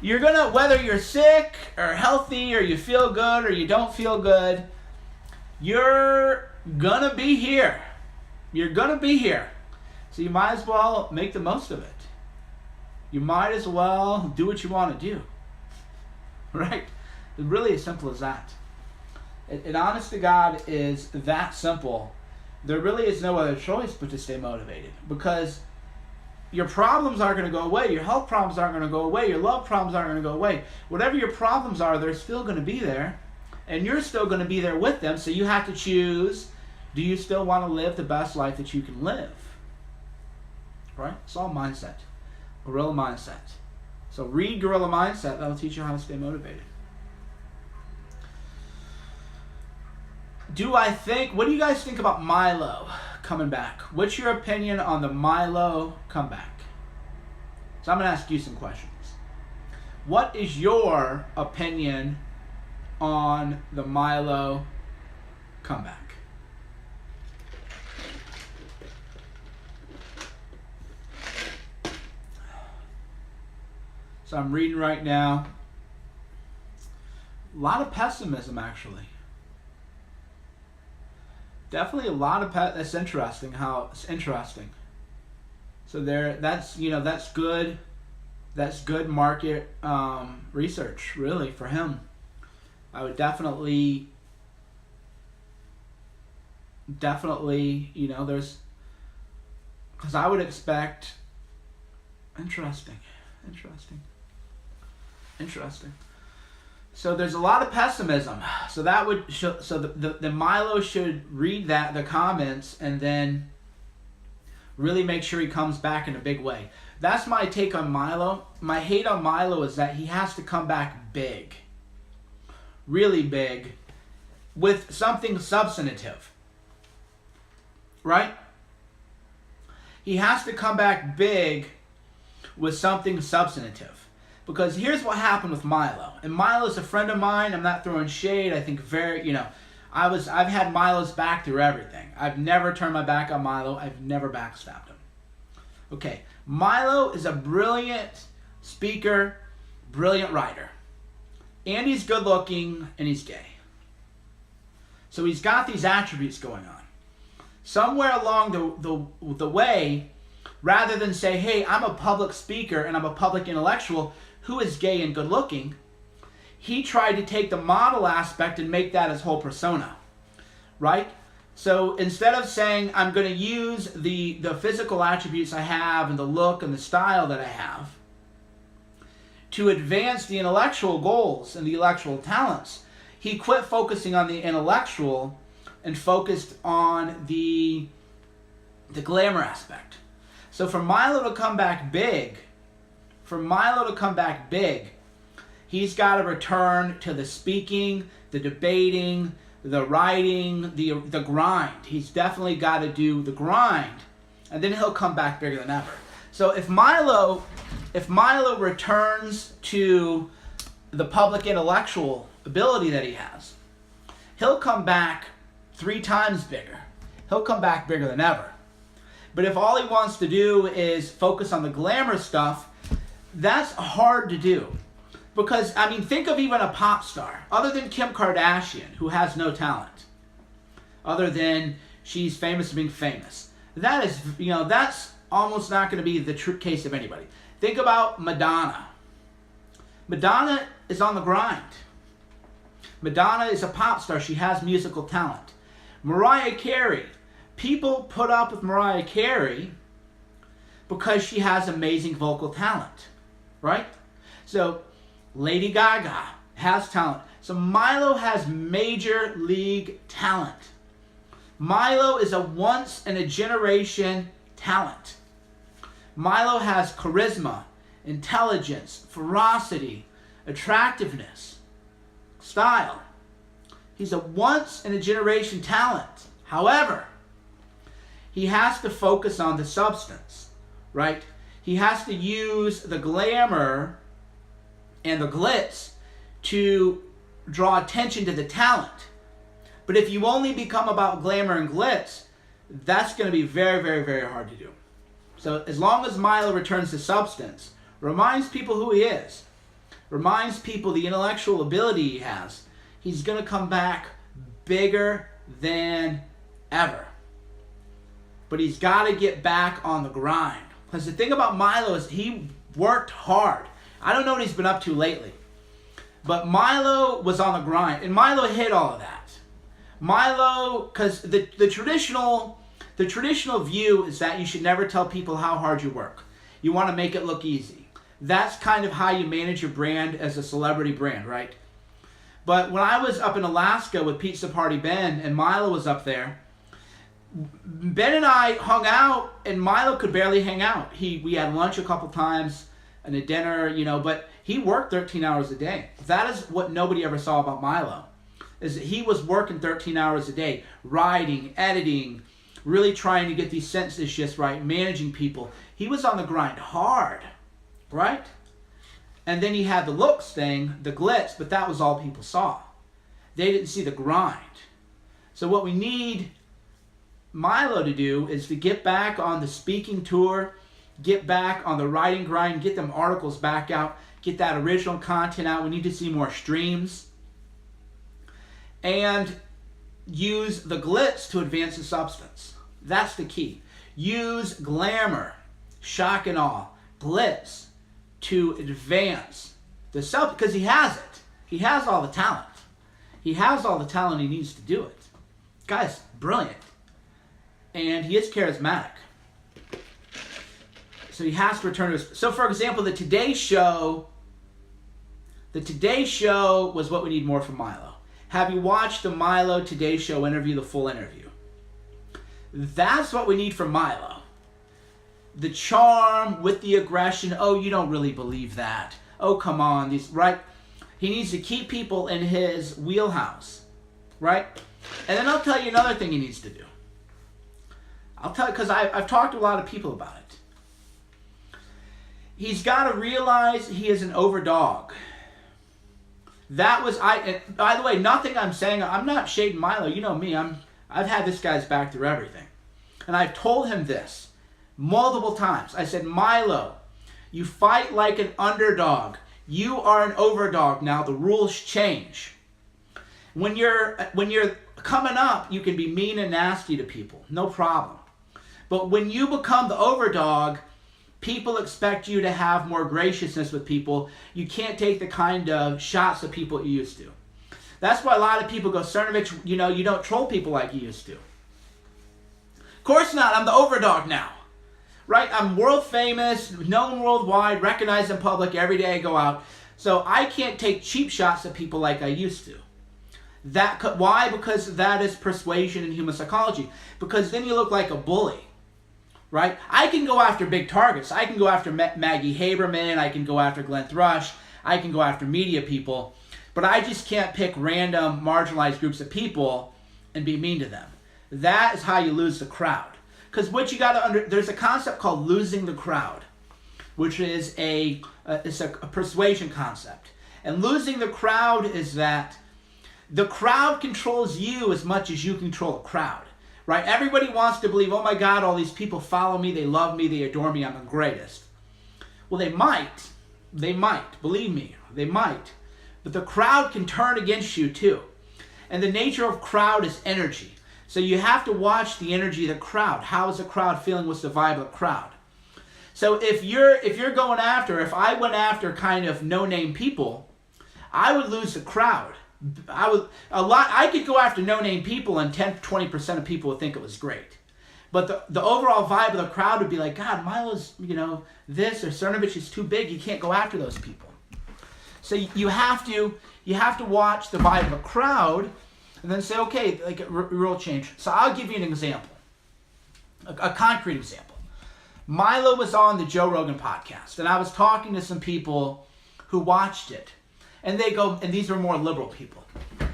You're gonna, whether you're sick or healthy or you feel good or you don't feel good, you're gonna be here. So you might as well make the most of it. You might as well do what you want to do. Right? It's really as simple as that. It honest to God is that simple. There really is no other choice but to stay motivated, because your problems aren't going to go away. Your health problems aren't going to go away. Your love problems aren't going to go away. Whatever your problems are, they're still going to be there, and you're still going to be there with them. So you have to choose, do you still want to live the best life that you can live? Right? It's all mindset. Gorilla mindset. So read Gorilla Mindset. That'll teach you how to stay motivated. What do you guys think about Milo coming back? What's your opinion on the Milo comeback? So I'm going to ask you some questions. What is your opinion on the Milo comeback? So I'm reading right now. A lot of pessimism, actually. Definitely a lot of that's interesting. So that's good. That's good market research, really, for him. I would definitely, there's, because I would expect, interesting. So there's a lot of pessimism. So that would show, so the Milo should read the comments, and then really make sure he comes back in a big way. That's my take on Milo. My hate on Milo is that he has to come back big. Really big. With something substantive. Right? He has to come back big with something substantive. Because here's what happened with Milo. And Milo's a friend of mine. I'm not throwing shade. I think I've had Milo's back through everything. I've never turned my back on Milo. I've never backstabbed him. Okay, Milo is a brilliant speaker, brilliant writer. And he's good looking, and he's gay. So he's got these attributes going on. Somewhere along the way, rather than say, hey, I'm a public speaker and I'm a public intellectual who is gay and good looking, he tried to take the model aspect and make that his whole persona, right? So instead of saying, I'm going to use the physical attributes I have and the look and the style that I have to advance the intellectual goals and the intellectual talents, he quit focusing on the intellectual and focused on the glamour aspect. So for Milo to come back big, he's got to return to the speaking, the debating, the writing, the grind. He's definitely got to do the grind, and then he'll come back bigger than ever. So if Milo returns to the public intellectual ability that he has, he'll come back 3 times bigger. He'll come back bigger than ever. But if all he wants to do is focus on the glamour stuff, that's hard to do. Because, I mean, think of even a pop star, other than Kim Kardashian, who has no talent, other than she's famous for being famous. That is, that's almost not going to be the true case of anybody. Think about Madonna. Madonna is on the grind. Madonna is a pop star. She has musical talent. Mariah Carey. People put up with Mariah Carey because she has amazing vocal talent, right? So Lady Gaga has talent. So Milo has major league talent. Milo is a once-in-a-generation talent. Milo has charisma, intelligence, ferocity, attractiveness, style. He's a once-in-a-generation talent. However, he has to focus on the substance, right? He has to use the glamour and the glitz to draw attention to the talent. But if you only become about glamour and glitz, that's going to be very, very, very hard to do. So as long as Milo returns to substance, reminds people who he is, reminds people the intellectual ability he has, he's going to come back bigger than ever. But he's got to get back on the grind. Because the thing about Milo is he worked hard. I don't know what he's been up to lately. But Milo was on the grind. And Milo hit all of that. Milo, because the traditional view is that you should never tell people how hard you work. You want to make it look easy. That's kind of how you manage your brand as a celebrity brand, right? But when I was up in Alaska with Pizza Party Ben and Milo was up there, Ben and I hung out, and Milo could barely hang out. We had lunch a couple times and a dinner, but he worked 13 hours a day. That is what nobody ever saw about Milo, is that he was working 13 hours a day, writing, editing, really trying to get these sentences just right, managing people. He was on the grind hard, right? And then he had the looks thing, the glitz, but that was all people saw. They didn't see the grind. So what we need Milo to do is to get back on the speaking tour, get back on the writing grind, get them articles back out, get that original content out. We need to see more streams. And use the glitz to advance the substance. That's the key. Use glamour, shock and awe, glitz to advance the self, because he has it. He has all the talent. He has all the talent he needs to do it. Guy's brilliant. And he is charismatic. So he has to return to his... So, for example, the Today Show was what we need more from Milo. Have you watched the Milo Today Show interview, the full interview? That's what we need from Milo. The charm with the aggression. Oh, you don't really believe that. Oh, come on. Right? He needs to keep people in his wheelhouse. Right? And then I'll tell you another thing he needs to do. I'll tell you, because I've talked to a lot of people about it. He's got to realize he is an overdog. That was, and by the way, nothing I'm saying, I'm not shading Milo. You know me, I've had this guy's back through everything. And I've told him this multiple times. I said, Milo, you fight like an underdog. You are an overdog now. The rules change. When you're coming up, you can be mean and nasty to people. No problem. But when you become the overdog, people expect you to have more graciousness with people. You can't take the kind of shots at people you used to. That's why a lot of people go, Cernovich, you don't troll people like you used to. Of course not. I'm the overdog now. Right? I'm world famous, known worldwide, recognized in public every day I go out. So I can't take cheap shots at people like I used to. Why? Because that is persuasion in human psychology. Because then you look like a bully. Right? I can go after big targets. I can go after Maggie Haberman. I can go after Glenn Thrush. I can go after media people. But I just can't pick random marginalized groups of people and be mean to them. That is how you lose the crowd. Because what you got to there's a concept called losing the crowd, which is it's a persuasion concept. And losing the crowd is that the crowd controls you as much as you control the crowd. Right? Everybody wants to believe, oh my God, all these people follow me, they love me, they adore me, I'm the greatest. Well, they might. Believe me, they might. But the crowd can turn against you too. And the nature of crowd is energy. So you have to watch the energy of the crowd. How is the crowd feeling? What's the vibe of the crowd? So if I went after kind of no-name people, I would lose the crowd. I could go after no-name people and 10-20% of people would think it was great. But the overall vibe of the crowd would be like, God, Milo's, this, or Cernovich is too big. You can't go after those people. So you have to watch the vibe of a crowd and then say, okay, like a real change. So I'll give you an example, a concrete example. Milo was on the Joe Rogan podcast, and I was talking to some people who watched it. And they go, and these were more liberal people.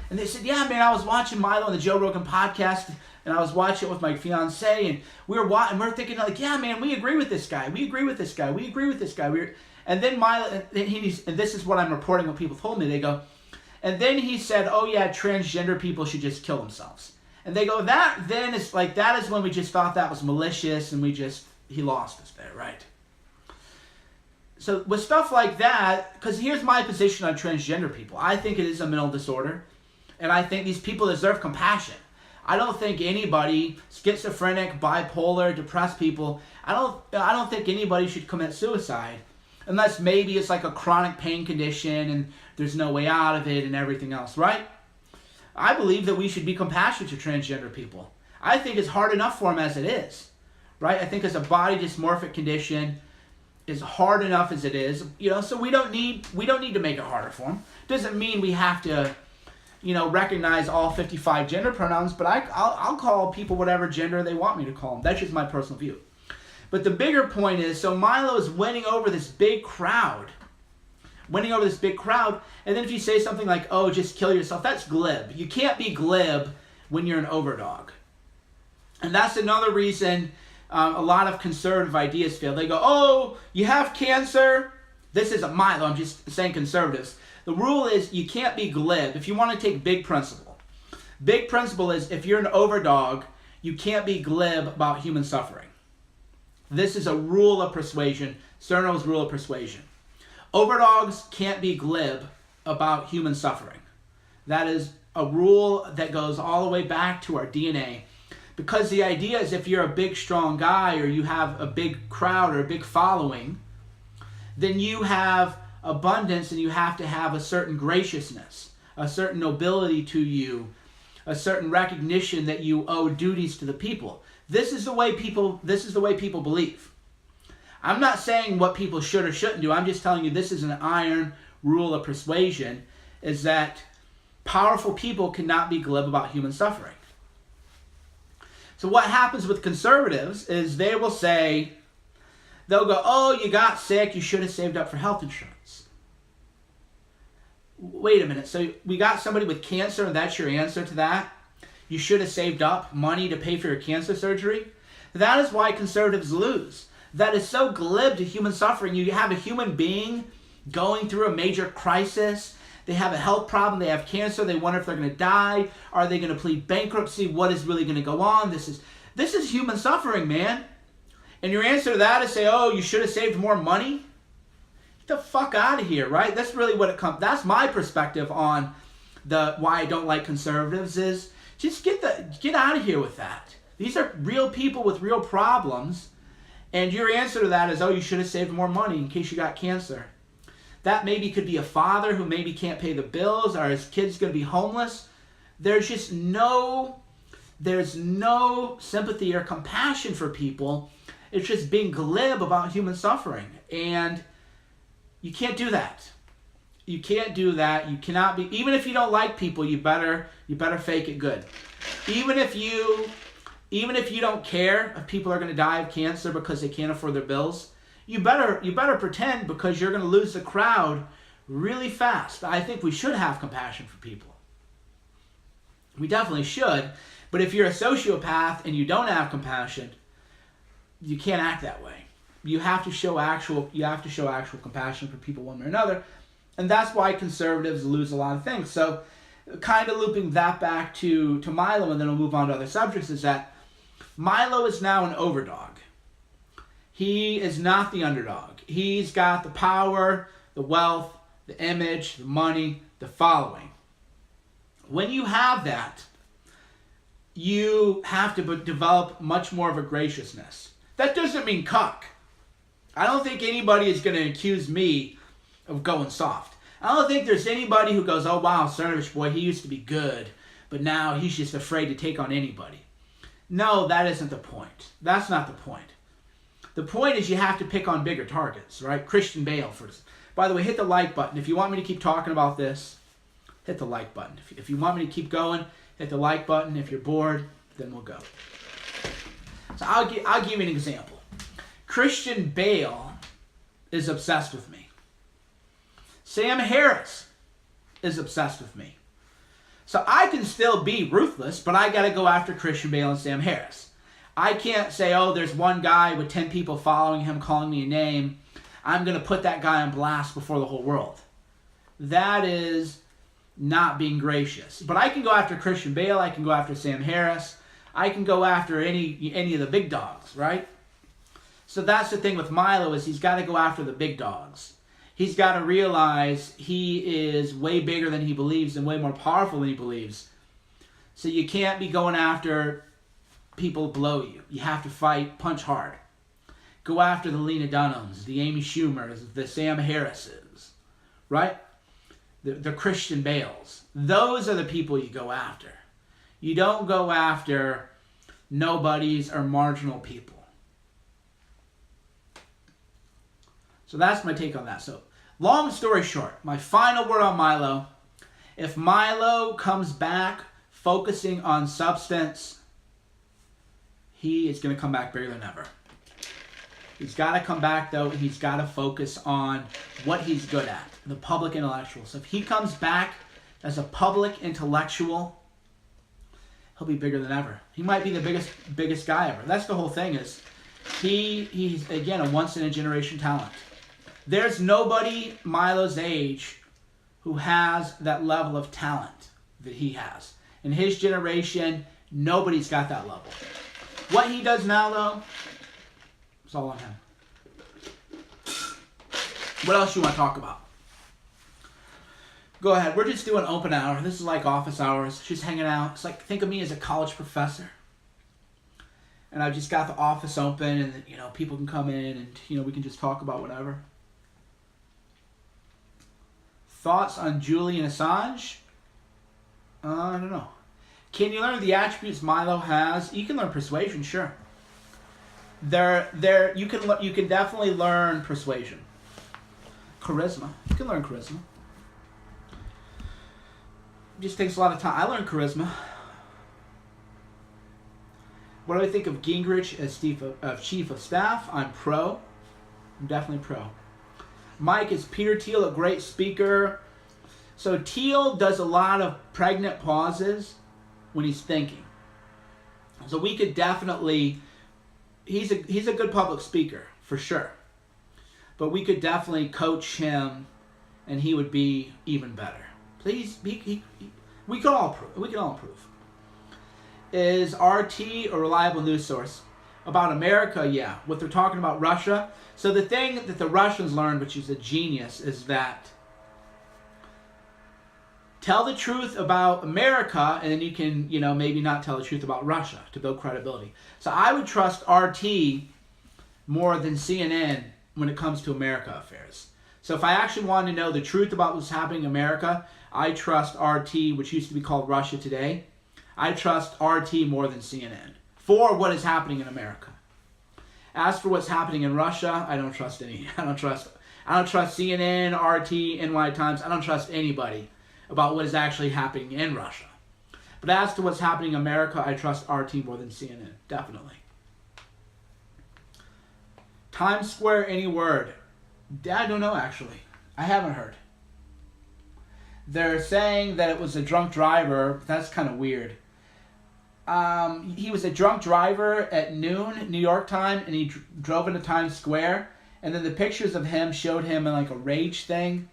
And they said, yeah, man, I was watching Milo on the Joe Rogan podcast, and I was watching it with my fiance, and we're thinking like, yeah, man, we agree with this guy. We agree with this guy. We agree with this guy. And then Milo, and this is what I'm reporting what people told me. They go, and then he said, oh yeah, transgender people should just kill themselves. And they go, that is when we just thought that was malicious, and he lost us there, right? So with stuff like that, because here's my position on transgender people. I think it is a mental disorder, and I think these people deserve compassion. I don't think anybody, schizophrenic, bipolar, depressed people, I don't think anybody should commit suicide unless maybe it's like a chronic pain condition and there's no way out of it and everything else, right? I believe that we should be compassionate to transgender people. I think it's hard enough for them as it is, right? I think as a body dysmorphic condition is hard enough as it is, so we don't need to make it harder for them. Doesn't mean we have to, recognize all 55 gender pronouns, but I'll call people whatever gender they want me to call them. That's just my personal view. But the bigger point is, so Milo is winning over this big crowd. And then if you say something like, oh, just kill yourself, that's glib. You can't be glib when you're an overdog. And that's another reason a lot of conservative ideas fail. They go, oh, you have cancer. This isn't Milo, I'm just saying conservatives. The rule is you can't be glib. If you want to take big principle is if you're an overdog, you can't be glib about human suffering. This is a rule of persuasion, Cerno's rule of persuasion. Overdogs can't be glib about human suffering. That is a rule that goes all the way back to our DNA. Because the idea is if you're a big, strong guy or you have a big crowd or a big following, then you have abundance, and you have to have a certain graciousness, a certain nobility to you, a certain recognition that you owe duties to the people. This is the way people believe. I'm not saying what people should or shouldn't do. I'm just telling you this is an iron rule of persuasion, is that powerful people cannot be glib about human suffering. So what happens with conservatives is they'll go, oh, you got sick, you should have saved up for health insurance. Wait a minute, so we got somebody with cancer and that's your answer to that? You should have saved up money to pay for your cancer surgery? That is why conservatives lose. That is so glib to human suffering. You have a human being going through a major crisis. They have a health problem. They have cancer. They wonder if they're going to die. Are they going to plead bankruptcy? What is really going to go on? This is human suffering, man. And your answer to that is say, oh, you should have saved more money? Get the fuck out of here, right? That's really what it comes. That's my perspective on why I don't like conservatives is just get out of here with that. These are real people with real problems. And your answer to that is, oh, you should have saved more money in case you got cancer. That maybe could be a father who maybe can't pay the bills, or his kid's going to be homeless. There's no sympathy or compassion for people. It's just being glib about human suffering. And you can't do that. You can't do that. You cannot be, even if you don't like people, you better fake it good. Even if you don't care if people are going to die of cancer because they can't afford their bills, you better pretend, because you're going to lose the crowd really fast. I think we should have compassion for people. We definitely should. But if you're a sociopath and you don't have compassion, you can't act that way. You have to show actual compassion for people one way or another. And that's why conservatives lose a lot of things. So kind of looping that back to Milo, and then we'll move on to other subjects, is that Milo is now an overdog. He is not the underdog. He's got the power, the wealth, the image, the money, the following. When you have that, you have to develop much more of a graciousness. That doesn't mean cuck. I don't think anybody is going to accuse me of going soft. I don't think there's anybody who goes, oh wow, Cernovich boy, he used to be good, but now he's just afraid to take on anybody. No, that isn't the point. That's not the point. The point is you have to pick on bigger targets, right? Christian Bale, first. By the way, hit the like button. If you want me to keep talking about this, hit the like button. If you want me to keep going, hit the like button. If you're bored, then we'll go. So I'll give you an example. Christian Bale is obsessed with me. Sam Harris is obsessed with me. So I can still be ruthless, but I got to go after Christian Bale and Sam Harris. I can't say, oh, there's one guy with 10 people following him, calling me a name. I'm going to put that guy on blast before the whole world. That is not being gracious. But I can go after Christian Bale. I can go after Sam Harris. I can go after any of the big dogs, right? So that's the thing with Milo, is he's got to go after the big dogs. He's got to realize he is way bigger than he believes and way more powerful than he believes. So you can't be going after people below you. You have to fight, punch hard. Go after the Lena Dunhams, the Amy Schumers, the Sam Harrises, right? The Christian Bales. Those are the people you go after. You don't go after nobodies or marginal people. So that's my take on that. So, long story short, my final word on Milo. If Milo comes back focusing on substance, he is going to come back bigger than ever. He's got to come back, though. He's got to focus on what he's good at, the public intellectual. So if he comes back as a public intellectual, he'll be bigger than ever. He might be the biggest guy ever. That's the whole thing, is he's, again, a once-in-a-generation talent. There's nobody Milo's age who has that level of talent that he has. In his generation, nobody's got that level. What he does now, though, it's all on him. What else you want to talk about? Go ahead. We're just doing open hour. This is like office hours. Just hanging out. It's like, think of me as a college professor. And I've just got the office open, and people can come in, and we can just talk about whatever. Thoughts on Julian Assange? I don't know. Can you learn the attributes Milo has? You can learn persuasion, sure. You can definitely learn persuasion. Charisma. You can learn charisma. It just takes a lot of time. I learned charisma. What do I think of Gingrich as chief of staff? I'm pro. I'm definitely pro. Mike, is Peter Thiel a great speaker? So Thiel does a lot of pregnant pauses when he's thinking. So we could definitely, he's a good public speaker for sure. But we could definitely coach him, and he would be even better. Please, we can all improve. Is RT a reliable news source? About America, yeah. What they're talking about Russia. So the thing that the Russians learned, which is a genius, is that tell the truth about America, and then you can, maybe not tell the truth about Russia to build credibility. So I would trust RT more than CNN when it comes to America affairs. So if I actually wanted to know the truth about what's happening in America, I trust RT, which used to be called Russia Today. I trust RT more than CNN for what is happening in America. As for what's happening in Russia, I don't trust any. I don't trust CNN, RT, NY Times. I don't trust anybody about what is actually happening in Russia. But as to what's happening in America, I trust RT more than CNN, definitely. Times Square, any word? I don't know, actually. I haven't heard. They're saying that it was a drunk driver. That's kind of weird. He was a drunk driver at noon, New York time, and he drove into Times Square. And then the pictures of him showed him in like a rage thing.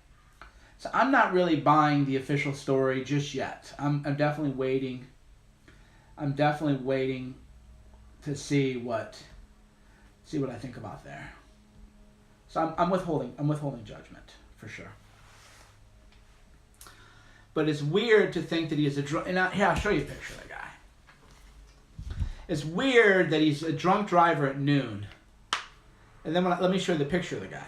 So I'm not really buying the official story just yet. I'm definitely waiting. I'm definitely waiting to see what I think about there. So I'm withholding judgment for sure. But it's weird to think that he is a drunk. And here, I'll show you a picture of the guy. It's weird that he's a drunk driver at noon. And then let me show you the picture of the guy.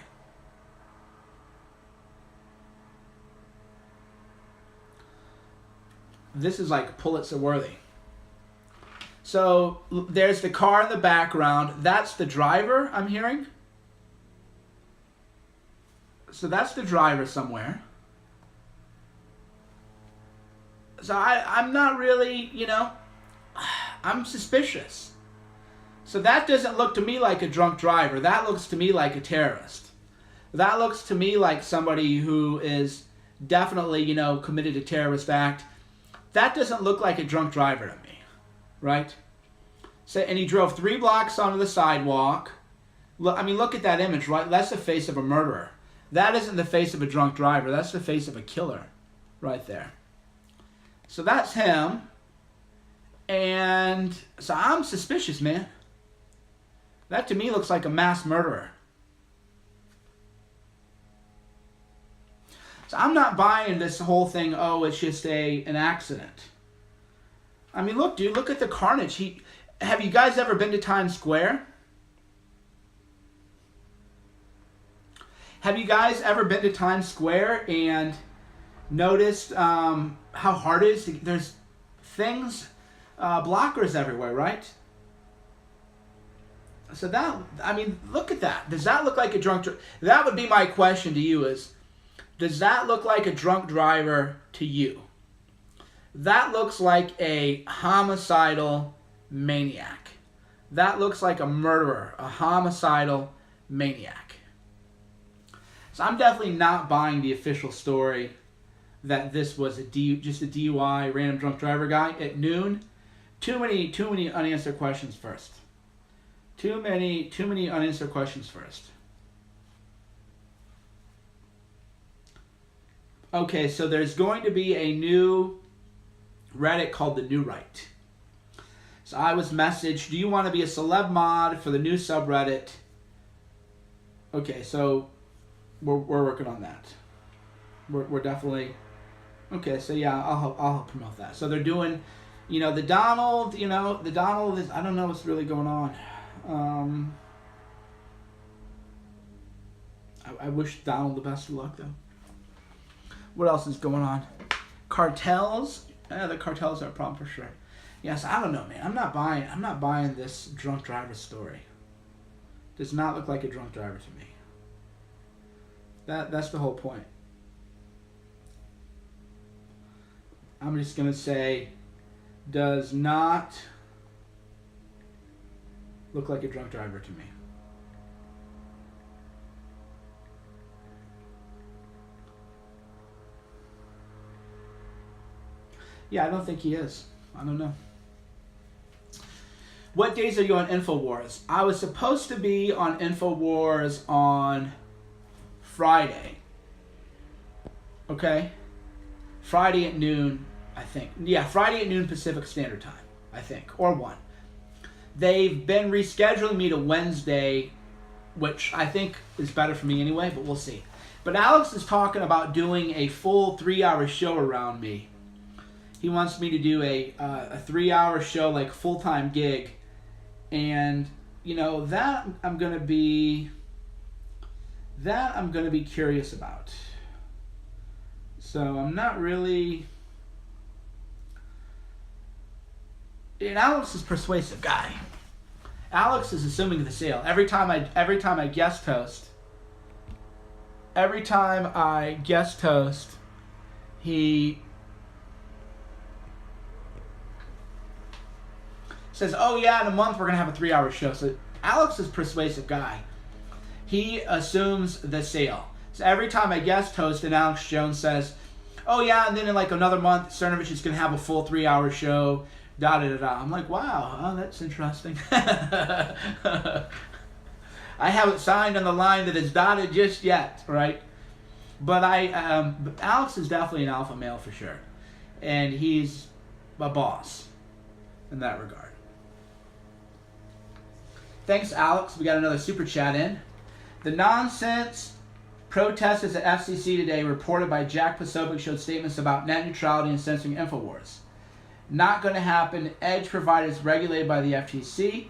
This is like Pulitzer worthy. So there's the car in the background. That's the driver, I'm hearing. So that's the driver somewhere. So I'm not really, I'm suspicious. So that doesn't look to me like a drunk driver. That looks to me like a terrorist. That looks to me like somebody who is definitely, committed a terrorist act. That doesn't look like a drunk driver to me, right? So, and he drove 3 blocks onto the sidewalk. Look at that image, right? That's the face of a murderer. That isn't the face of a drunk driver. That's the face of a killer right there. So that's him. And so I'm suspicious, man. That to me looks like a mass murderer. So I'm not buying this whole thing, it's just an accident. Look, dude, look at the carnage. Have you guys ever been to Times Square? Have you guys ever been to Times Square and noticed how hard it is? There's things, blockers everywhere, right? So look at that. Does that look like a drunk driver? That would be my question to you is, does that look like a drunk driver to you? That looks like a homicidal maniac. That looks like a murderer, a homicidal maniac. So I'm definitely not buying the official story that this was just a DUI, random drunk driver guy at noon. Too many unanswered questions first. Too many unanswered questions first. Okay, so there's going to be a new Reddit called The New Right. So I was messaged, do you want to be a celeb mod for the new subreddit? Okay, so we're working on that. We're definitely... Okay, so yeah, I'll help promote that. So they're doing, the Donald, the Donald is, I don't know what's really going on. I wish Donald the best of luck, though. What else is going on? Cartels. The cartels are a problem for sure. Yes, I don't know, man. I'm not buying this drunk driver story. Does not look like a drunk driver to me. That's the whole point. I'm just gonna say, does not look like a drunk driver to me. Yeah, I don't think he is. I don't know. What days are you on InfoWars? I was supposed to be on InfoWars on Friday. Okay? Friday at noon, I think. Yeah, Friday at noon Pacific Standard Time, I think. Or 1. They've been rescheduling me to Wednesday, which I think is better for me anyway, but we'll see. But Alex is talking about doing a full 3-hour show around me. He wants me to do a 3-hour show, like full-time gig. And, you know, that I'm gonna be curious about. So I'm not really. And Alex is a persuasive guy. Alex is assuming the sale. Every time I guest host, he says, "Oh yeah, in a month we're gonna have a 3-hour show." So Alex is a persuasive guy. He assumes the sale. So every time I guest host, and Alex Jones says, "Oh yeah," and then in like another month, Cernovich is gonna have a full 3-hour show. Da da da da. I'm like, wow, oh, that's interesting. I haven't signed on the line that is dotted just yet, right? But Alex is definitely an alpha male for sure, and he's a boss in that regard. Thanks, Alex. We got another super chat in. The nonsense protests at FCC today, reported by Jack Posobiec, showed statements about net neutrality and censoring InfoWars. Not going to happen. Edge providers regulated by the FTC.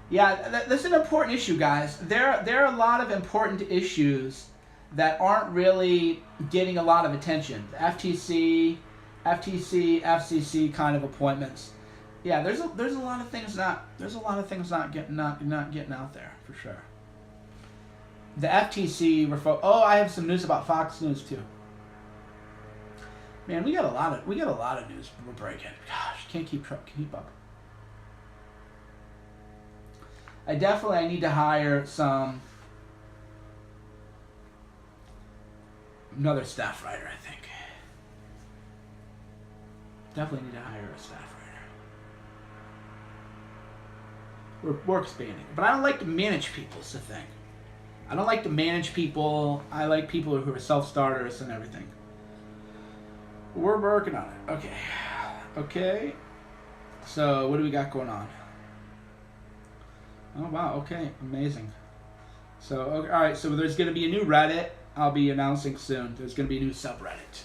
Yeah, that's an important issue, guys. There are a lot of important issues that aren't really getting a lot of attention. The FTC, FCC kind of appointments. Yeah, there's a lot of things not getting out there for sure. The FTC I have some news about Fox News too. Man, we got a lot of news we're breaking. Gosh, can't keep up. I need to hire another staff writer, I think. Definitely need to hire a staff writer. We're expanding. But I don't like to manage people, is the thing. I don't like to manage people. I like people who are self-starters and everything. We're working on it. Okay. So, what do we got going on? Oh, wow. Okay. Amazing. So, okay, all right. So, there's going to be a new Reddit. I'll be announcing soon. There's going to be a new subreddit.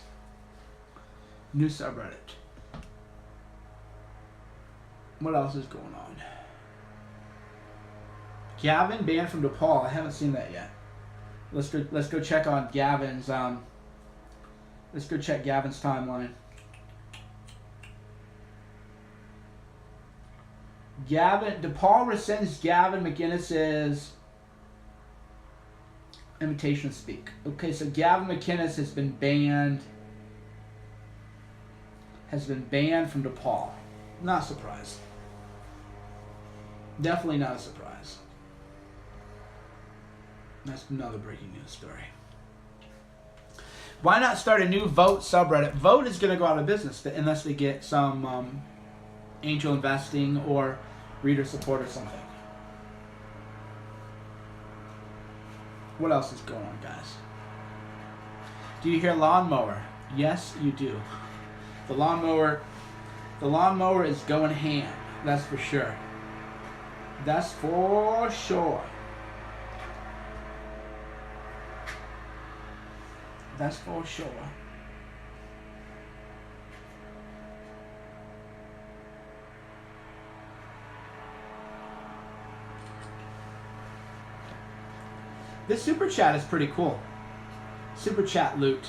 What else is going on? Gavin banned from DePaul. I haven't seen that yet. Let's go check on Gavin's let's go check Gavin's timeline. DePaul rescinds Gavin McInnes's invitation to speak. Okay, so Gavin McInnes has been banned from DePaul. Not surprised. Definitely not a surprise. That's another breaking news story. Why not start a new Vote subreddit? Vote is going to go out of business unless they get some angel investing or reader support or something. What else is going on, guys? Do you hear lawnmower? Yes, you do. The lawnmower is going ham. That's for sure. That's for sure. That's for sure. This super chat is pretty cool. Super chat loot.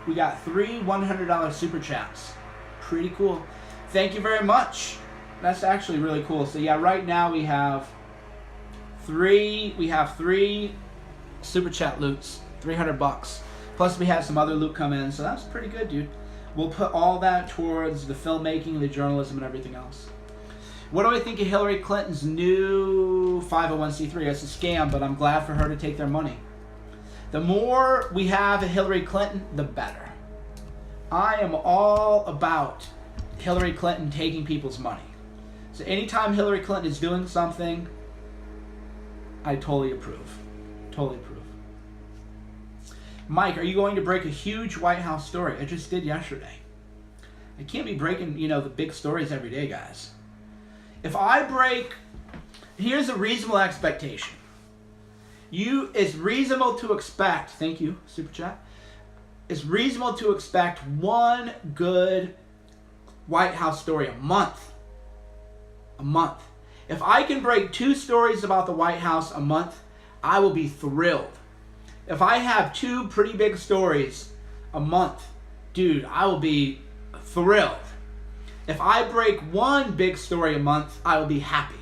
We got 3 $100 super chats. Pretty cool. Thank you very much. That's actually really cool. So yeah, right now we have three super chat loots, $300. Plus we had some other loot come in, so that's pretty good, dude. We'll put all that towards the filmmaking, the journalism, and everything else. What do I think of Hillary Clinton's new 501c3? It's a scam, but I'm glad for her to take their money. The more we have a Hillary Clinton, the better. I am all about Hillary Clinton taking people's money. So anytime Hillary Clinton is doing something, I totally approve. Totally approve. Mike, are you going to break a huge White House story? I just did yesterday. I can't be breaking, the big stories every day, guys. If I break, here's a reasonable expectation. It's reasonable to expect, thank you, Super Chat. It's reasonable to expect one good White House story a month. A month. If I can break 2 stories about the White House a month, I will be thrilled. If I have 2 pretty big stories a month, dude, I will be thrilled. If I break 1 big story a month, I will be happy.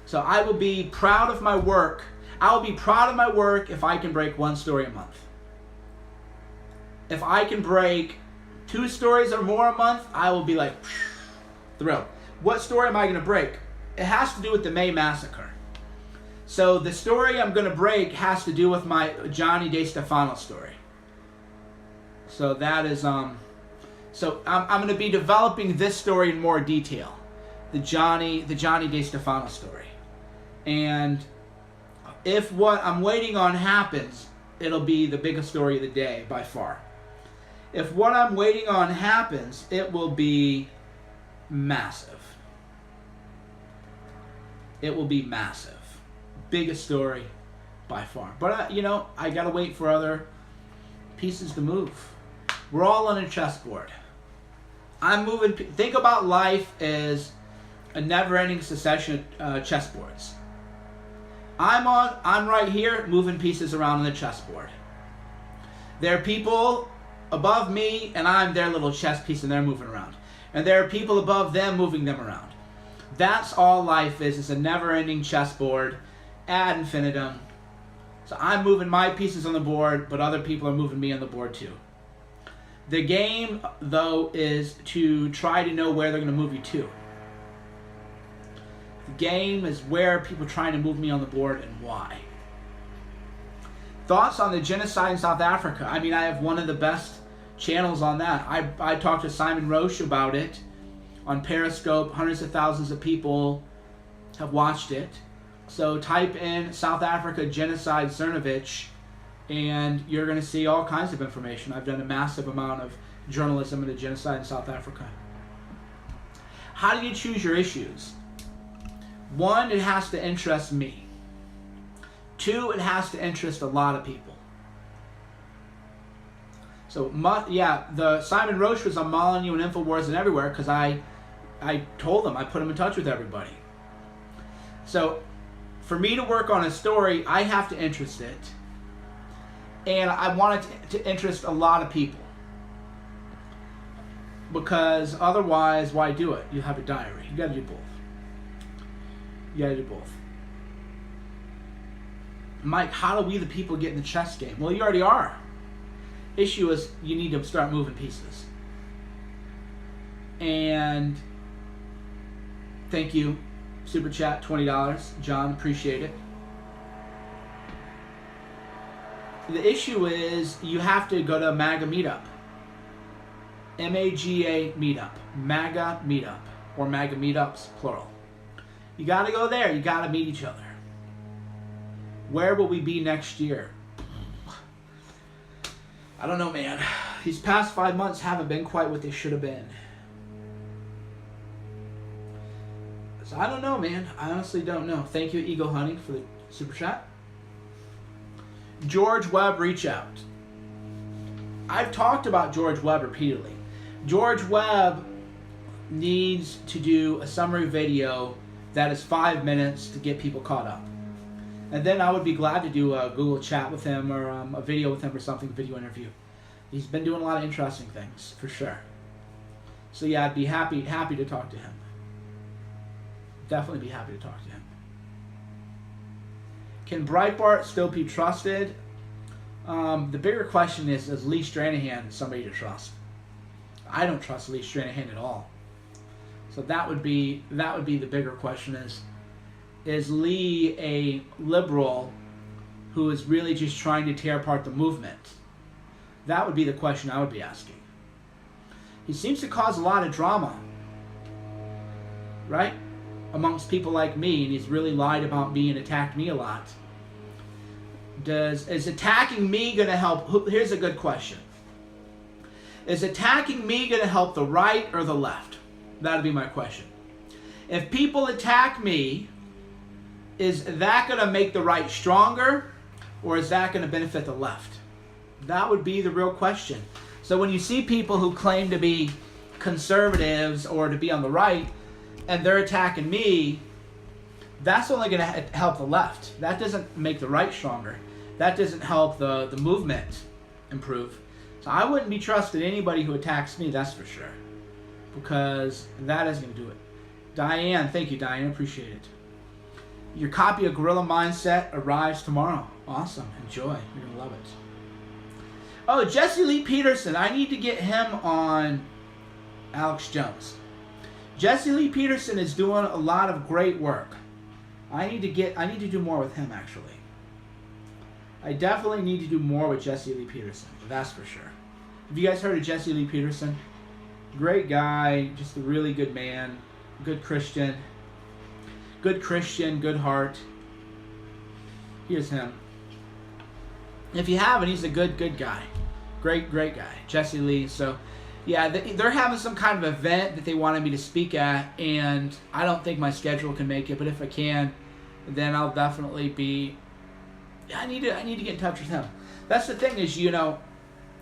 So I will be proud of my work. I will be proud of my work if I can break 1 story a month. If I can break 2 stories or more a month, I will be like, thrilled. What story am I going to break? It has to do with the May massacre. So the story I'm going to break has to do with my Johnny DeStefano story. So that is, so I'm going to be developing this story in more detail. The Johnny DeStefano story. And if what I'm waiting on happens, it'll be the biggest story of the day by far. If what I'm waiting on happens, it will be massive. It will be massive. Biggest story by far. But, I got to wait for other pieces to move. We're all on a chessboard. I'm moving. Think about life as a never-ending succession of chessboards. I'm right here moving pieces around on the chessboard. There are people above me, and I'm their little chess piece, and they're moving around. And there are people above them moving them around. That's all life is. It's a never-ending chessboard ad infinitum. So I'm moving my pieces on the board, but other people are moving me on the board too. The game, though, is to try to know where they're going to move you to. The game is where people are trying to move me on the board and why. Thoughts on the genocide in South Africa? I mean, I have one of the best channels on that. I talked to Simon Roche about it on Periscope. Hundreds of thousands of people have watched it. So type in South Africa genocide Cernovich, and you're going to see all kinds of information. I've done a massive amount of journalism into genocide in South Africa. How do you choose your issues? 1, it has to interest me. 2, it has to interest a lot of people. So, the Simon Roche was on Molyneux and InfoWars and everywhere because I told them, I put him in touch with everybody. So, for me to work on a story, I have to interest it. And I want it to interest a lot of people. Because otherwise, why do it? You have a diary. You gotta do both. You gotta do both. Mike, how do we the people get in the chess game? Well, you already are. Issue is you need to start moving pieces. And thank you. Super chat, $20. John, appreciate it. The issue is you have to go to MAGA Meetup. MAGA Meetup. MAGA Meetup. Or MAGA Meetups, plural. You got to go there. You got to meet each other. Where will we be next year? I don't know, man. These past 5 months haven't been quite what they should have been. So I don't know, man. I honestly don't know. Thank you, Eagle Hunting, for the super chat. George Webb, reach out. I've talked about George Webb repeatedly. George Webb needs to do a summary video that is 5 minutes to get people caught up. And then I would be glad to do a Google chat with him or a video with him or something, a video interview. He's been doing a lot of interesting things, for sure. So yeah, I'd be happy to talk to him. Definitely be happy to talk to him. Can Breitbart still be trusted? The bigger question is Lee Stranahan somebody to trust? I don't trust Lee Stranahan at all. So that would be the bigger question is Lee a liberal who is really just trying to tear apart the movement? That would be the question I would be asking. He seems to cause a lot of drama, right? Amongst people like me, and he's really lied about me and attacked me a lot. Is attacking me going to help? Here's a good question. Is attacking me going to help the right or the left? That would be my question. If people attack me, is that going to make the right stronger, or is that going to benefit the left? That would be the real question. So when you see people who claim to be conservatives or to be on the right, and they're attacking me, that's only going to help the left. That doesn't make the right stronger. That doesn't help the movement improve. So I wouldn't be trusting anybody who attacks me, that's for sure. Because that isn't going to do it. Diane, thank you, Diane. Appreciate it. Your copy of Gorilla Mindset arrives tomorrow. Awesome. Enjoy. You're going to love it. Oh, Jesse Lee Peterson. I need to get him on Alex Jones. Jesse Lee Peterson is doing a lot of great work. I need to do more with him, actually. I definitely need to do more with Jesse Lee Peterson. That's for sure. Have you guys heard of Jesse Lee Peterson? Great guy, just a really good man, good Christian, good heart. Here's him. If you haven't, he's a good guy. Great guy, Jesse Lee. So, yeah, they're having some kind of event that they wanted me to speak at, and I don't think my schedule can make it, but if I can, then I'll definitely be... I need to get in touch with him. That's the thing is, you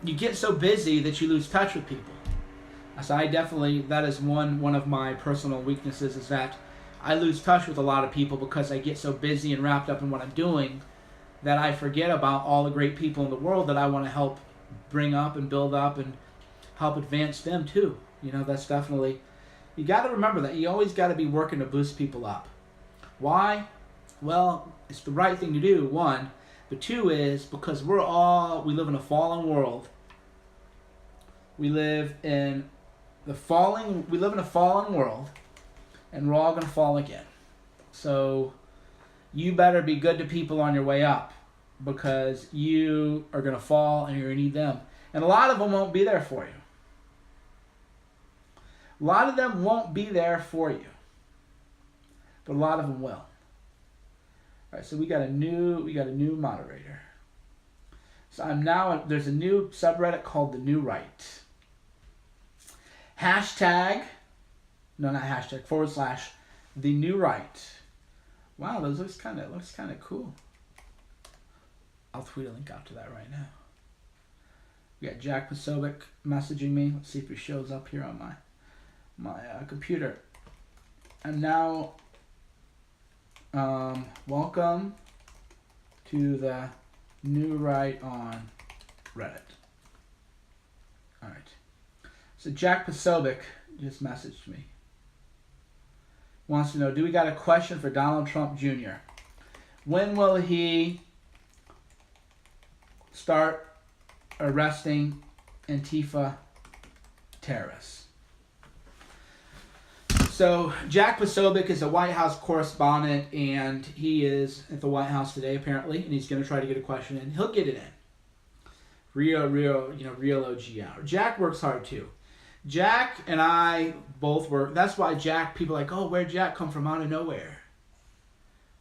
get so busy that you lose touch with people. So that is one of my personal weaknesses, is that I lose touch with a lot of people because I get so busy and wrapped up in what I'm doing that I forget about all the great people in the world that I want to help bring up and build up and help advance them too. That's definitely, you got to remember that you always got to be working to boost people up. Why? Well, it's the right thing to do, one. But two is because we live in a fallen world. We live in a fallen world, and we're all going to fall again. So you better be good to people on your way up, because you are going to fall and you're going to need them. And a lot of them won't be there for you. A lot of them won't be there for you, but a lot of them will. All right, so we got a new moderator. So there's a new subreddit called The New Right. /, The New Right. Wow, those looks kind of cool. I'll tweet a link out to that right now. We got Jack Pasovic messaging me. Let's see if he shows up here on my computer. And now, welcome to the New Right on Reddit. All right. So Jack Pasovic just messaged me. Wants to know, do we got a question for Donald Trump Jr.? When will he start arresting Antifa terrorists? So Jack Pasovic is a White House correspondent, and he is at the White House today apparently, and he's going to try to get a question in. He'll get it in. Real OG hour. Jack works hard too. Jack and I both work. That's why people are like, oh, where'd Jack come from out of nowhere?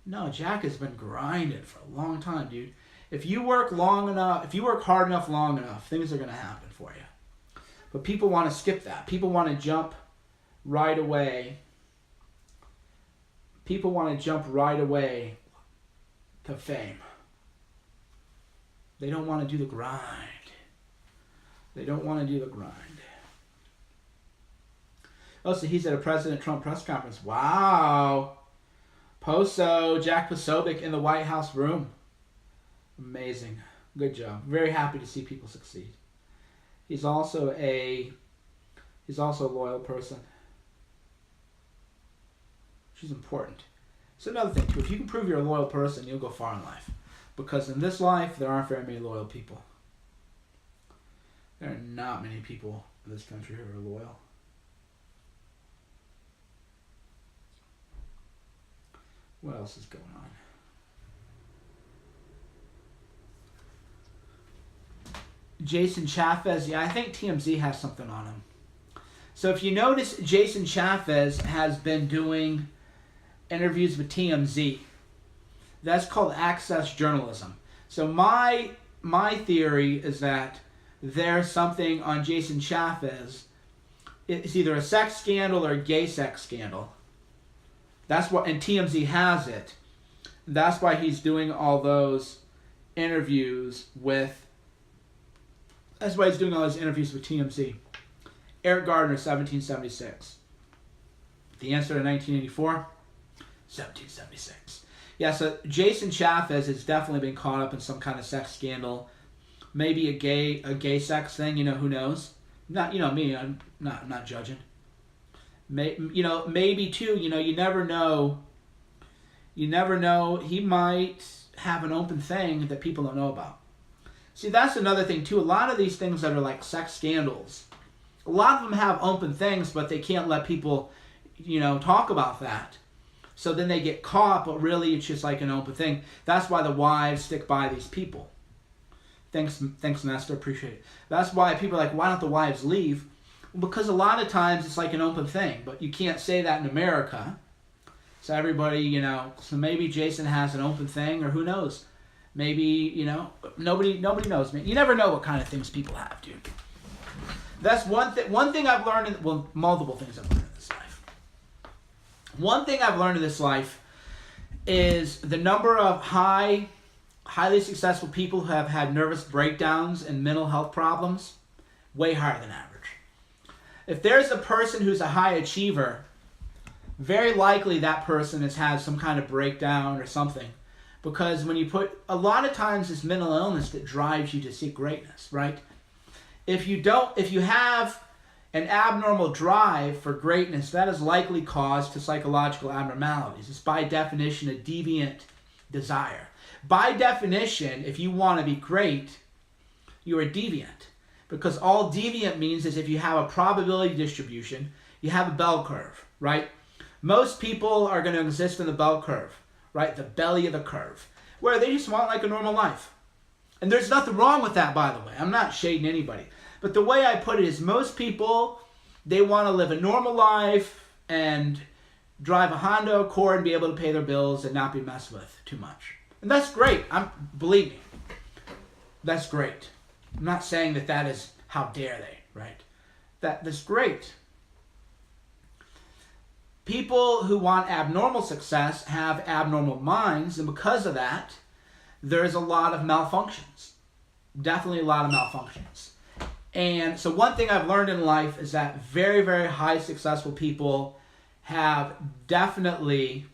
No, Jack has been grinding for a long time, dude. If you work hard enough long enough, things are going to happen for you. But people want to skip that. People want to jump right away. People want to jump right away to fame. They don't want to do the grind. Oh, so he's at a President Trump press conference. Wow. Jack Posobiec in the White House room. Amazing. Good job. Very happy to see people succeed. He's also a loyal person. Which is important. It's another thing too. If you can prove you're a loyal person, you'll go far in life. Because in this life, there aren't very many loyal people. There are not many people in this country who are loyal. What else is going on? Jason Chaffez. Yeah, I think TMZ has something on him. So if you notice, Jason Chaffez has been doing interviews with TMZ. That's called access journalism. So my theory is that there's something on Jason Chaffez. It's either a sex scandal or a gay sex scandal. That's what, and TMZ has it. That's why he's doing all those interviews with. That's why he's doing all those interviews with TMZ. Eric Gardner, 1776. The answer to 1984, 1776. Yeah, so Jason Chaffez has definitely been caught up in some kind of sex scandal. Maybe a gay sex thing, who knows? Not, me, I'm not judging. Maybe too, you never know. You never know, he might have an open thing that people don't know about. See, that's another thing too. A lot of these things that are like sex scandals, a lot of them have open things, but they can't let people, talk about that. So then they get caught, but really it's just like an open thing. That's why the wives stick by these people. Thanks, Nestor. Appreciate it. That's why people are like, why don't the wives leave? Because a lot of times it's like an open thing, but you can't say that in America. So everybody, so maybe Jason has an open thing, or who knows? Maybe, nobody knows. You never know what kind of things people have, dude. That's one thing I've learned, multiple things I've learned in this life. One thing I've learned in this life is the number of highly successful people who have had nervous breakdowns and mental health problems, way higher than average. If there's a person who's a high achiever, very likely that person has had some kind of breakdown or something. Because when you a lot of times it's mental illness that drives you to seek greatness, right? If you have an abnormal drive for greatness, that is likely caused to psychological abnormalities. It's by definition a deviant desire. By definition, if you want to be great, you're a deviant. Because all deviant means is if you have a probability distribution, you have a bell curve, right? Most people are going to exist in the bell curve, right? The belly of the curve, where they just want like a normal life. And there's nothing wrong with that, by the way. I'm not shading anybody. But the way I put it is most people, they want to live a normal life and drive a Honda Accord and be able to pay their bills and not be messed with too much. And that's great. Believe me, that's great. I'm not saying that is how dare they, right? That's great. People who want abnormal success have abnormal minds, and because of that, there's a lot of malfunctions. Definitely a lot of malfunctions. And so one thing I've learned in life is that very, very high successful people have definitely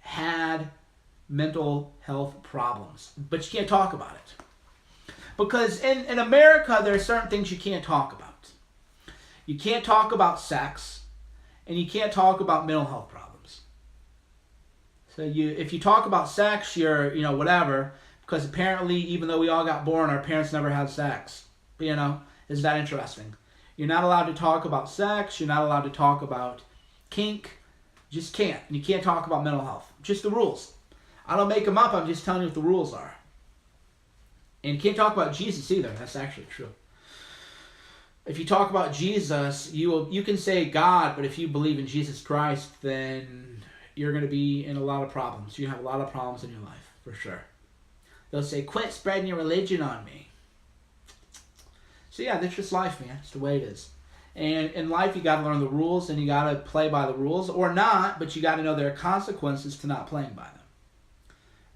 had mental health problems. But you can't talk about it. Because in America, there are certain things you can't talk about. You can't talk about sex, and you can't talk about mental health problems. So if you talk about sex, you're, whatever, because apparently, even though we all got born, our parents never had sex. Is that interesting? You're not allowed to talk about sex. You're not allowed to talk about kink. You just can't. And you can't talk about mental health. Just the rules. I don't make them up. I'm just telling you what the rules are. And you can't talk about Jesus either. That's actually true. If you talk about Jesus, you can say God, but if you believe in Jesus Christ, then you're going to be in a lot of problems. You have a lot of problems in your life, for sure. They'll say, quit spreading your religion on me. So yeah, that's just life, man. It's the way it is. And in life, you got to learn the rules, and you got to play by the rules, or not, but you got to know there are consequences to not playing by them.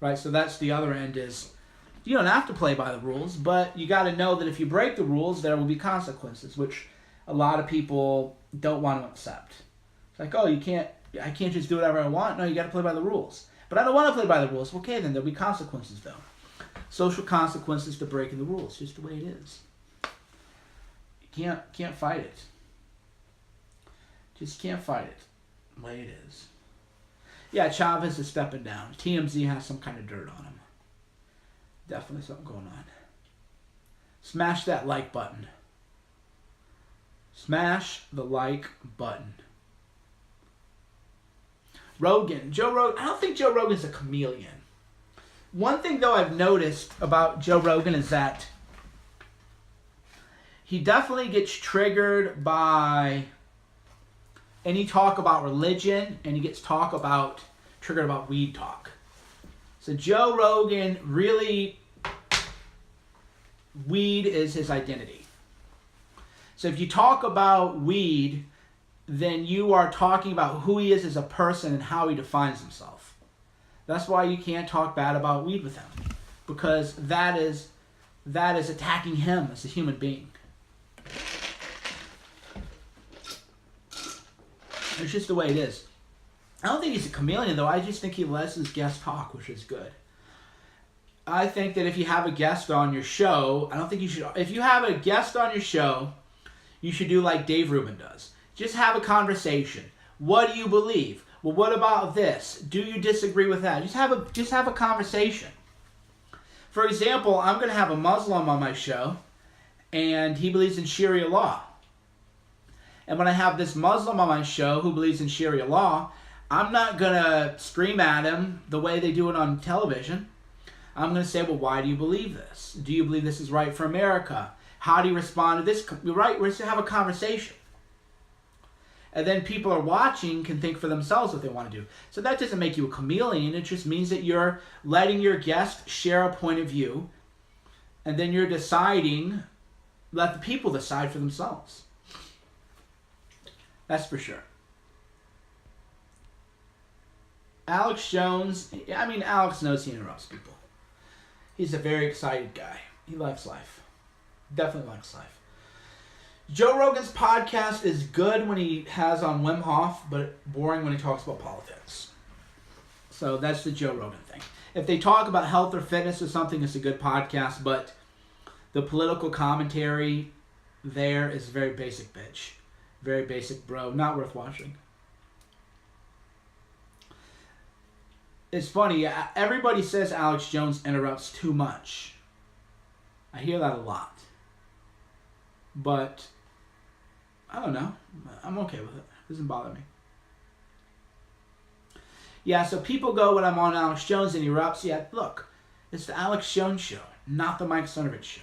Right? So that's the other end is, you don't have to play by the rules, but you got to know that if you break the rules, there will be consequences, which a lot of people don't want to accept. It's like, oh, you can't I can't just do whatever I want. No, you got to play by the rules. But I don't want to play by the rules. Okay, then there'll be consequences, though. Social consequences to breaking the rules. Just the way it is. You can't fight it. Just can't fight it. The way it is. Yeah, Chavez is stepping down. TMZ has some kind of dirt on him. Definitely something going on. Smash that like button. Smash the like button. Joe Rogan. I don't think Joe Rogan's a chameleon. One thing, though, I've noticed about Joe Rogan is that he definitely gets triggered by any talk about religion, and he gets triggered about weed talk. So Joe Rogan really, weed is his identity. So if you talk about weed, then you are talking about who he is as a person and how he defines himself. That's why you can't talk bad about weed with him, because that is attacking him as a human being. It's just the way it is. I don't think he's a chameleon, though. I just think he lets his guests talk, which is good. I think that if you have a guest on your show, I don't think you should... If you have a guest on your show, you should do like Dave Rubin does. Just have a conversation. What do you believe? Well, what about this? Do you disagree with that? Just have a conversation. For example, I'm going to have a Muslim on my show, and he believes in Sharia law. And when I have this Muslim on my show who believes in Sharia law, I'm not going to scream at him the way they do it on television. I'm going to say, well, why do you believe this? Do you believe this is right for America? How do you respond to this? Right? We're to have a conversation. And then people are watching can think for themselves what they want to do. So that doesn't make you a chameleon. It just means that you're letting your guest share a point of view. And then you're deciding, let the people decide for themselves. That's for sure. Alex Jones, Alex knows he interrupts people. He's a very excited guy. He likes life. Definitely likes life. Joe Rogan's podcast is good when he has on Wim Hof, but boring when he talks about politics. So that's the Joe Rogan thing. If they talk about health or fitness or something, it's a good podcast, but the political commentary there is very basic, bitch. Very basic, bro. Not worth watching. It's funny. Everybody says Alex Jones interrupts too much. I hear that a lot. But I don't know. I'm okay with it. It doesn't bother me. Yeah, so people go when I'm on Alex Jones and he erupts. Yeah, look. It's the Alex Jones show, not the Mike Cernovich show.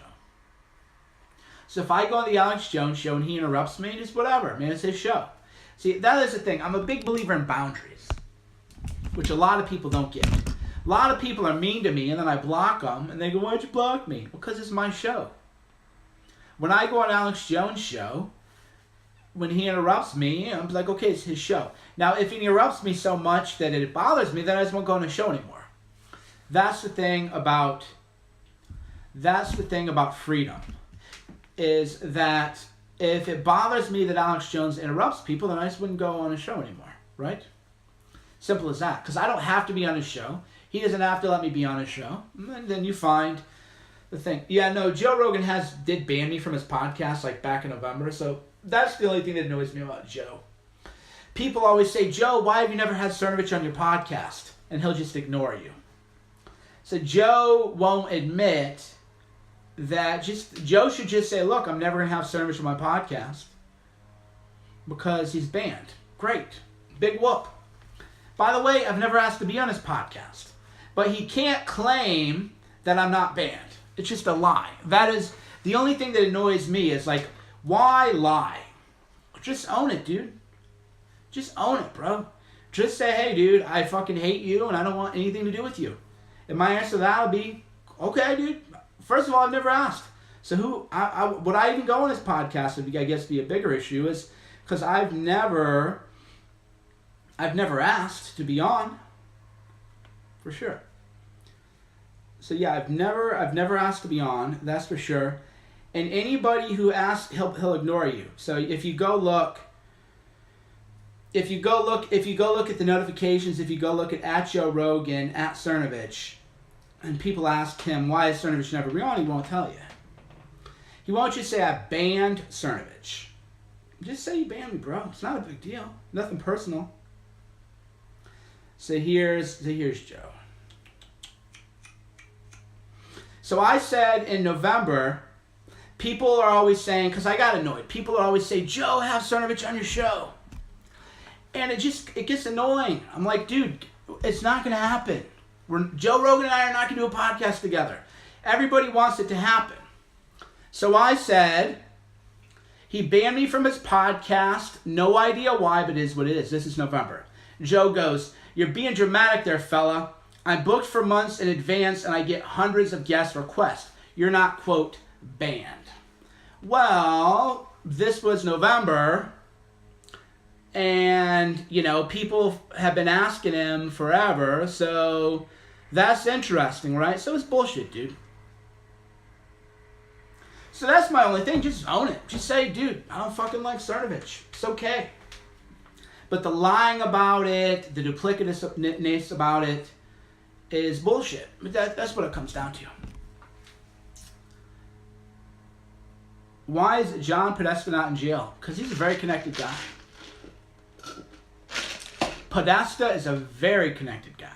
So if I go on the Alex Jones show and he interrupts me, just whatever. Man, it's his show. See, that is the thing. I'm a big believer in boundaries, which a lot of people don't get. A lot of people are mean to me, and then I block them, and they go, why'd you block me? Because it's my show. When I go on Alex Jones' show, when he interrupts me, I'm like, okay, it's his show. Now, if he interrupts me so much that it bothers me, then I just won't go on his show anymore. That's the thing about freedom, is that if it bothers me that Alex Jones interrupts people, then I just wouldn't go on his show anymore, right? Simple as that. Because I don't have to be on his show. He doesn't have to let me be on his show. And then you find the thing. Yeah, no, Joe Rogan did ban me from his podcast like back in November. So that's the only thing that annoys me about Joe. People always say, Joe, why have you never had Cernovich on your podcast? And he'll just ignore you. So Joe won't admit that Joe should just say, look, I'm never going to have Cernovich on my podcast because he's banned. Great. Big whoop. By the way, I've never asked to be on his podcast. But he can't claim that I'm not banned. It's just a lie. That is the only thing that annoys me is like, why lie? Just own it, dude. Just own it, bro. Just say, hey, dude, I fucking hate you and I don't want anything to do with you. And my answer to that will be, okay, dude. First of all, I've never asked. So would I even go on this podcast would, I guess, be a bigger issue is because I've never asked to be on. For sure. So yeah, I've never asked to be on, that's for sure. And anybody who asks, he'll ignore you. So if you go look, if you go look at the notifications, if you go look at Joe Rogan, at Cernovich, and people ask him why is Cernovich never real, he won't tell you. He won't just say I banned Cernovich. Just say you banned me, bro. It's not a big deal. Nothing personal. So here's Joe. So I said in November, people are always saying, because I got annoyed, people are always saying, Joe, have Cernovich on your show. And it gets annoying. I'm like, dude, it's not going to happen. Joe Rogan and I are not going to do a podcast together. Everybody wants it to happen. So I said, he banned me from his podcast. No idea why, but it is what it is. This is November. Joe goes, you're being dramatic there, fella. I'm booked for months in advance and I get hundreds of guest requests. You're not, quote, banned. Well, this was November. And, people have been asking him forever. So that's interesting, right? So it's bullshit, dude. So that's my only thing. Just own it. Just say, dude, I don't fucking like Cernovich. It's okay. But the lying about it, the duplicitousness about it is bullshit. But that's what it comes down to. Why is John Podesta not in jail? Because he's a very connected guy. Podesta is a very connected guy.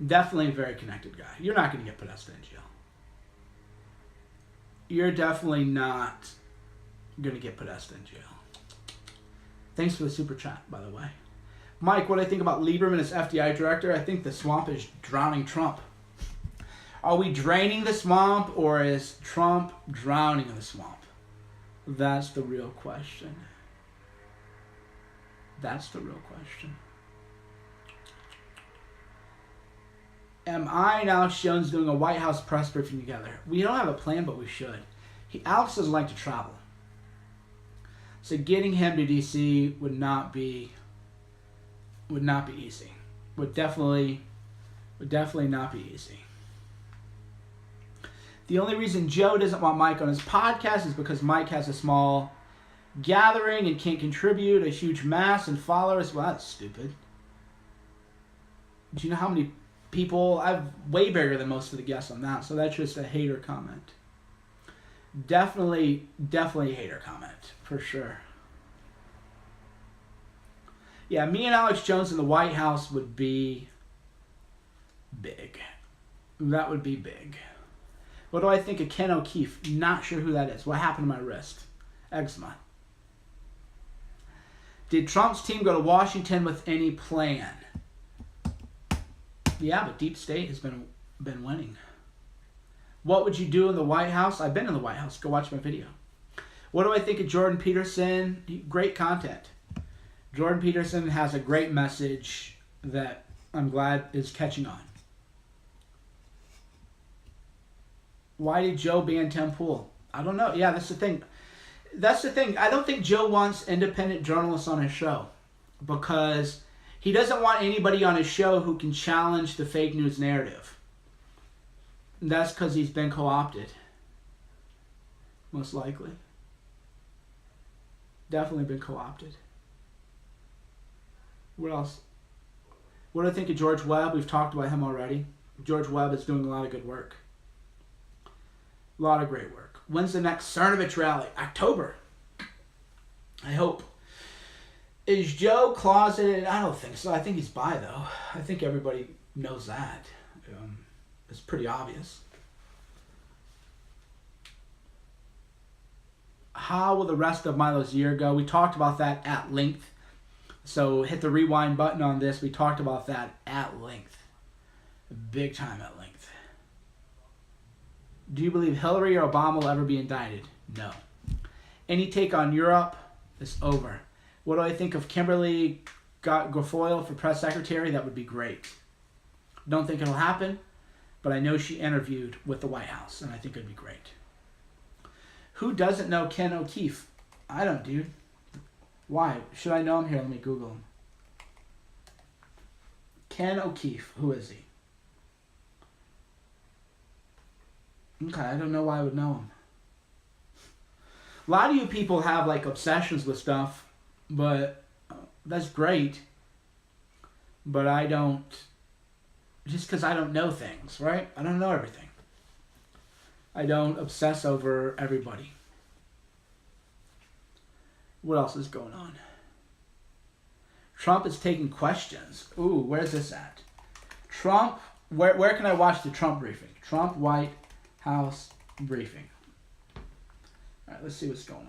Definitely a very connected guy. You're not going to get Podesta in jail. You're definitely not going to get Podesta in jail. Thanks for the super chat, by the way. Mike, what do I think about Lieberman as FDI director? I think the swamp is drowning Trump. Are we draining the swamp, or is Trump drowning in the swamp? That's the real question. That's the real question. Am I and Alex Jones doing a White House press briefing together? We don't have a plan, but we should. Alex doesn't like to travel. So getting him to DC would not be easy. Would definitely not be easy. The only reason Joe doesn't want Mike on his podcast is because Mike has a small gathering and can't contribute a huge mass and followers. Well, that's stupid. Do you know how many people? I'm way bigger than most of the guests on that, so that's just a hater comment. Definitely a hater comment, for sure. Yeah, me and Alex Jones in the White House would be big. That would be big. What do I think of Ken O'Keefe? Not sure who that is. What happened to my wrist? Eczema. Did Trump's team go to Washington with any plan? Yeah, but Deep State has been winning. What would you do in the White House? I've been in the White House. Go watch my video. What do I think of Jordan Peterson? Great content. Jordan Peterson has a great message that I'm glad is catching on. Why did Joe ban Tim Pool? I don't know. Yeah, that's the thing. I don't think Joe wants independent journalists on his show because he doesn't want anybody on his show who can challenge the fake news narrative. And that's because he's been co-opted. Most likely. Definitely been co-opted. What else? What do I think of George Webb? We've talked about him already. George Webb is doing a lot of good work. A lot of great work. When's the next Cernovich rally? October. I hope. Is Joe closeted? I don't think so. I think he's bi, though. I think everybody knows that. It's pretty obvious. How will the rest of Milo's year go? We talked about that at length. So hit the rewind button on this. We talked about that at length. Big time at length. Do you believe Hillary or Obama will ever be indicted? No. Any take on Europe? It's over. What do I think of Kimberly Guilfoyle for press secretary? That would be great. Don't think it'll happen, but I know she interviewed with the White House, and I think it'd be great. Who doesn't know Ken O'Keefe? I don't, dude. Why? Should I know him? Here, let me Google him. Ken O'Keefe. Who is he? Okay, I don't know why I would know him. A lot of you people have like obsessions with stuff, but That's great, but I don't, just because I don't know things, right? I don't know everything. I don't obsess over everybody. What else is going on? Trump is taking questions. Ooh, where's this at? Trump, where can I watch the Trump briefing? Trump White House briefing. All right, let's see what's going on.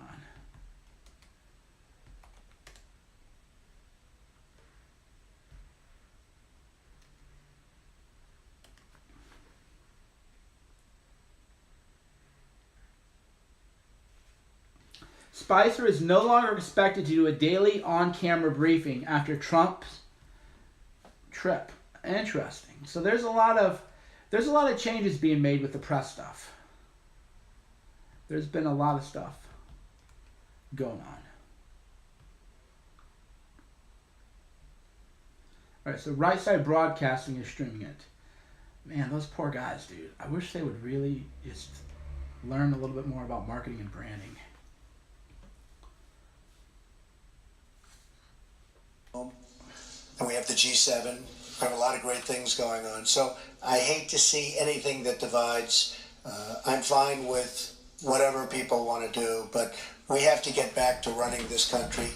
Spicer is no longer expected to do a daily on-camera briefing after Trump's trip. Interesting. So there's a lot of changes being made with the press stuff. There's been a lot of stuff going on. All right, so Right Side Broadcasting is streaming it. Man, those poor guys, dude. I wish they would really just learn a little bit more about marketing and branding. And we have the G7. We have a lot of great things going on. So I hate to see anything that divides. I'm fine with whatever people want to do, but we have to get back to running this country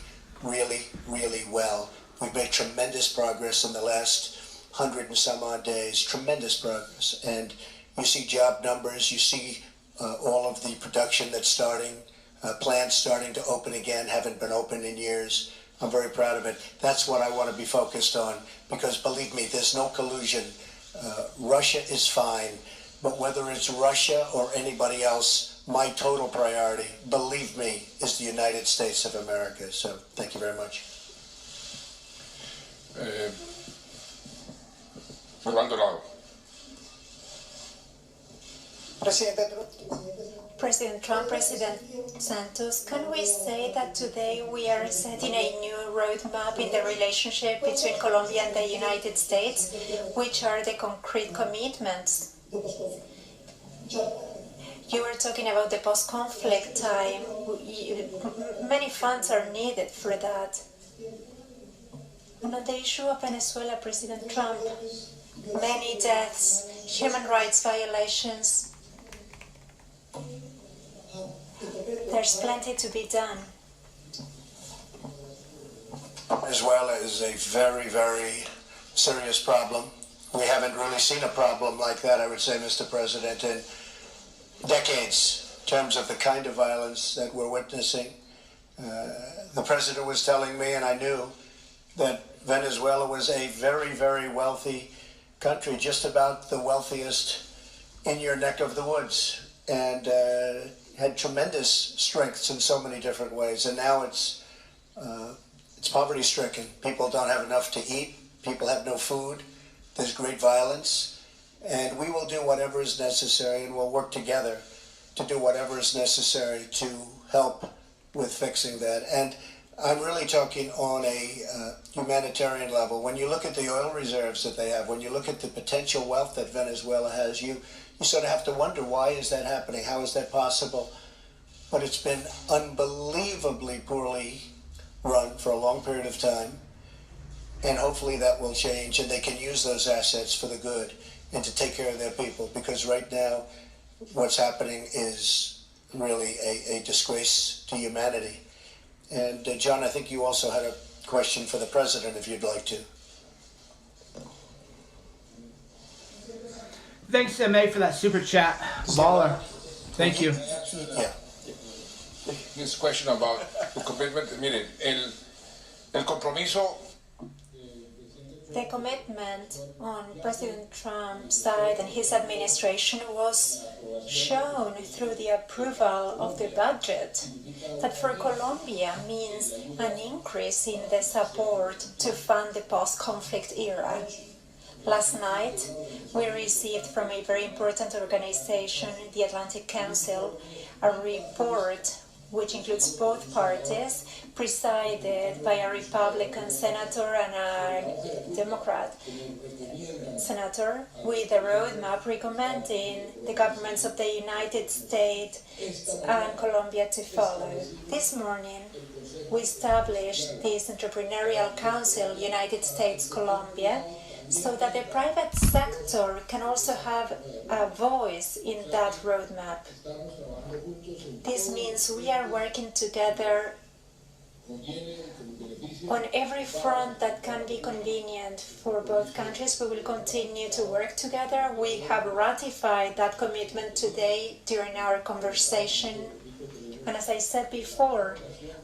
really, really well. We've made tremendous progress in the last 100 and some odd days, tremendous progress. And you see job numbers, you see all of the production that's starting, plants starting to open again, haven't been open in years. I'm very proud of it. That's what I want to be focused on, because believe me, there's no collusion. Russia is fine, but whether it's Russia or anybody else, my total priority, believe me, is the United States of America. So thank you very much. Orlando Lado. President Trump, President Santos, can we say that today we are setting a new roadmap in the relationship between Colombia and the United States? Which are the concrete commitments? You were talking about the post-conflict time. Many funds are needed for that. And on the issue of Venezuela, President Trump, many deaths, human rights violations. There's plenty to be done. Venezuela is a very, very serious problem. We haven't really seen a problem like that, I would say, Mr. President, in decades, in terms of the kind of violence that we're witnessing. The president was telling me, and I knew, that Venezuela was a very, very wealthy country, just about the wealthiest in your neck of the woods, and had tremendous strengths in so many different ways. And now it's poverty-stricken. People don't have enough to eat. People have no food. There's great violence. And we will do whatever is necessary, and we'll work together to do whatever is necessary to help with fixing that. And I'm really talking on a humanitarian level. When you look at the oil reserves that they have, when you look at the potential wealth that Venezuela has, you sort of have to wonder, why is that happening? How is that possible? But it's been unbelievably poorly run for a long period of time. And hopefully that will change, and they can use those assets for the good and to take care of their people. Because right now, what's happening is really a disgrace to humanity. And John, I think you also had a question for the president, if you'd like to. Thanks, MA, for that super chat. Baller. Thank you. Yeah. This question about the commitment. Miren, el compromiso. The commitment on President Trump's side and his administration was shown through the approval of the budget, that for Colombia means an increase in the support to fund the post-conflict era. Last night, we received from a very important organization, the Atlantic Council, a report which includes both parties, presided by a Republican senator and a Democrat senator, with a roadmap recommending the governments of the United States and Colombia to follow. This morning, we established this Entrepreneurial Council, United States-Colombia, so that the private sector can also have a voice in that roadmap. This means we are working together on every front that can be convenient for both countries. We will continue to work together. We have ratified that commitment today during our conversation. And as I said before,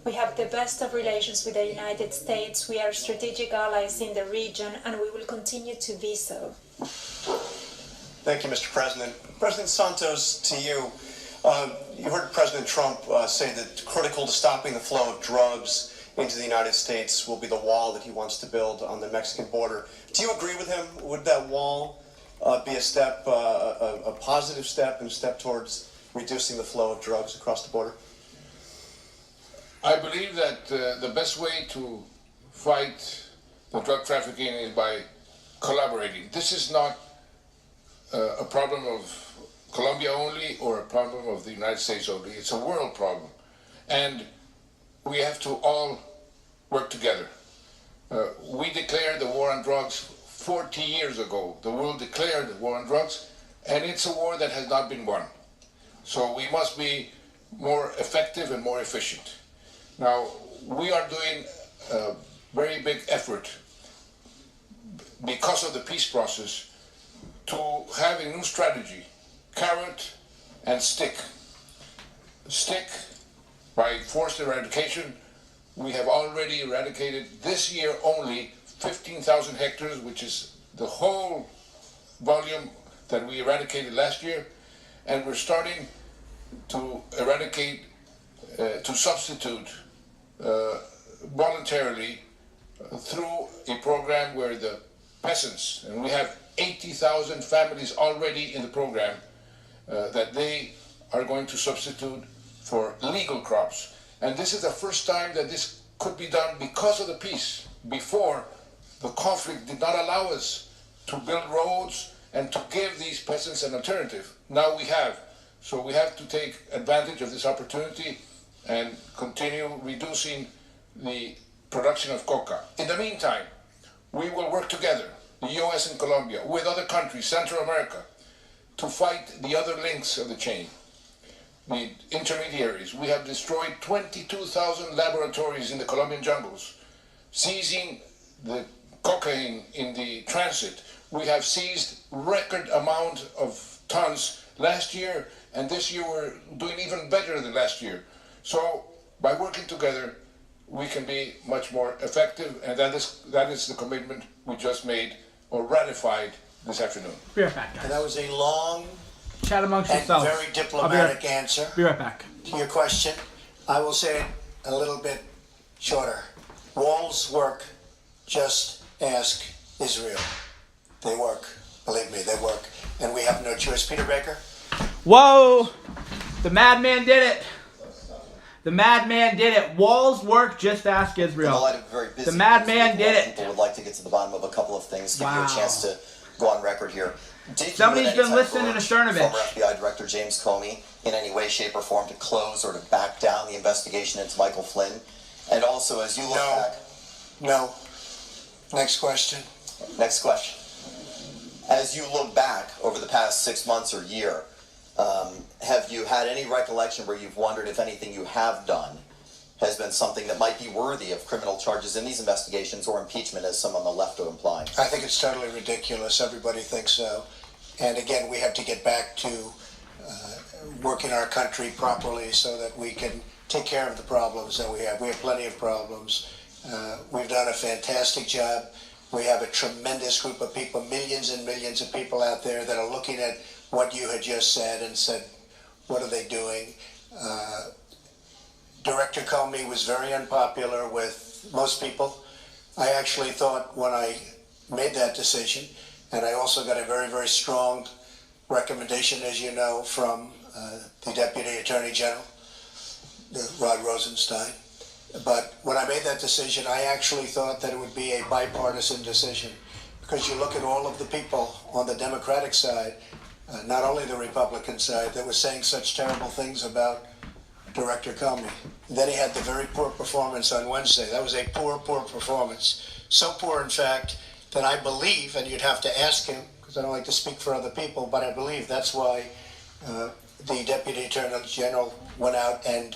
we have the best of relations with the United States. We are strategic allies in the region, and we will continue to be so. Thank you, Mr. President. President Santos, to you. You heard President Trump say that critical to stopping the flow of drugs into the United States will be the wall that he wants to build on the Mexican border. Do you agree with him? Would that wall be a step, a positive step, and a step towards reducing the flow of drugs across the border? I believe that the best way to fight the drug trafficking is by collaborating. This is not a problem of Colombia only or a problem of the United States only. It's a world problem. And we have to all work together. We declared the war on drugs 40 years ago. The world declared the war on drugs, and it's a war that has not been won. So we must be more effective and more efficient. Now, we are doing a very big effort because of the peace process to have a new strategy, carrot and stick. Stick, by forced eradication, we have already eradicated this year only 15,000 hectares, which is the whole volume that we eradicated last year, and we're starting to eradicate, to substitute voluntarily through a program where the peasants, and we have 80,000 families already in the program, that they are going to substitute for legal crops. And this is the first time that this could be done because of the peace. Before, the conflict did not allow us to build roads and to give these peasants an alternative. Now we have. So we have to take advantage of this opportunity and continue reducing the production of coca. In the meantime, we will work together, the US and Colombia, with other countries, Central America, to fight the other links of the chain, the intermediaries. We have destroyed 22,000 laboratories in the Colombian jungles, seizing the cocaine in the transit. We have seized record amount of tons last year, and this year we're doing even better than last year. So by working together, we can be much more effective, and that is the commitment we just made or ratified this afternoon. Be right back, guys. And that was a long Chat amongst and yourselves. very diplomatic answer Be right back. to your question. I will say it a little bit shorter. Walls work. Just ask Israel. They work. Believe me, they work. And we have no choice. Peter Baker? Whoa! The madman did it. The madman did it. Walls work, just ask In the Israel. light of a very busy The madman news week, a lot did of it. People would like to get to the bottom of a couple of things. Give you Wow. a chance to go on record here. Did you Somebody's at any been time listening to urge Cernovich. former FBI Director James Comey in any way, shape, or form to close or to back down the investigation into Michael Flynn? And also, as you look No. back, No. Next question. next question. As you look back over the past 6 months or year, have you had any recollection where you've wondered if anything you have done has been something that might be worthy of criminal charges in these investigations or impeachment, as some on the left are implying? I think it's totally ridiculous. Everybody thinks so. And again, we have to get back to working our country properly so that we can take care of the problems that we have. We have plenty of problems. We've done a fantastic job. We have a tremendous group of people, millions and millions of people out there that are looking at what you had just said and said, what are they doing? Director Comey was very unpopular with most people. I actually thought when I made that decision, and I also got a very, very strong recommendation, as you know, from the Deputy Attorney General, Rod Rosenstein. But when I made that decision, I actually thought that it would be a bipartisan decision, because you look at all of the people on the Democratic side, not only the Republican side, that were saying such terrible things about Director Comey. Then he had the very poor performance on Wednesday. That was a poor performance. So poor, in fact, that I believe, and you'd have to ask him, because I don't like to speak for other people, but I believe that's why the Deputy Attorney General went out and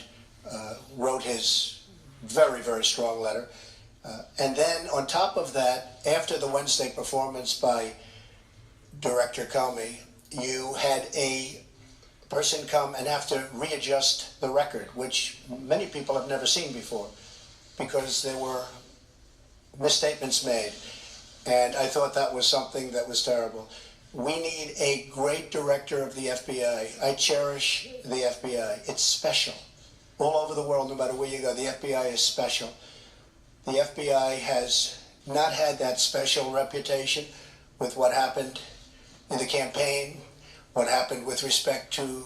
wrote his very, very strong letter. And then on top of that, after the Wednesday performance by Director Comey, you had a person come and have to readjust the record, which many people have never seen before, because there were misstatements made. And I thought that was something that was terrible. We need a great director of the FBI. I cherish the FBI. It's special. All over the world, no matter where you go, the FBI is special. The FBI has not had that special reputation with what happened in the campaign, what happened with respect to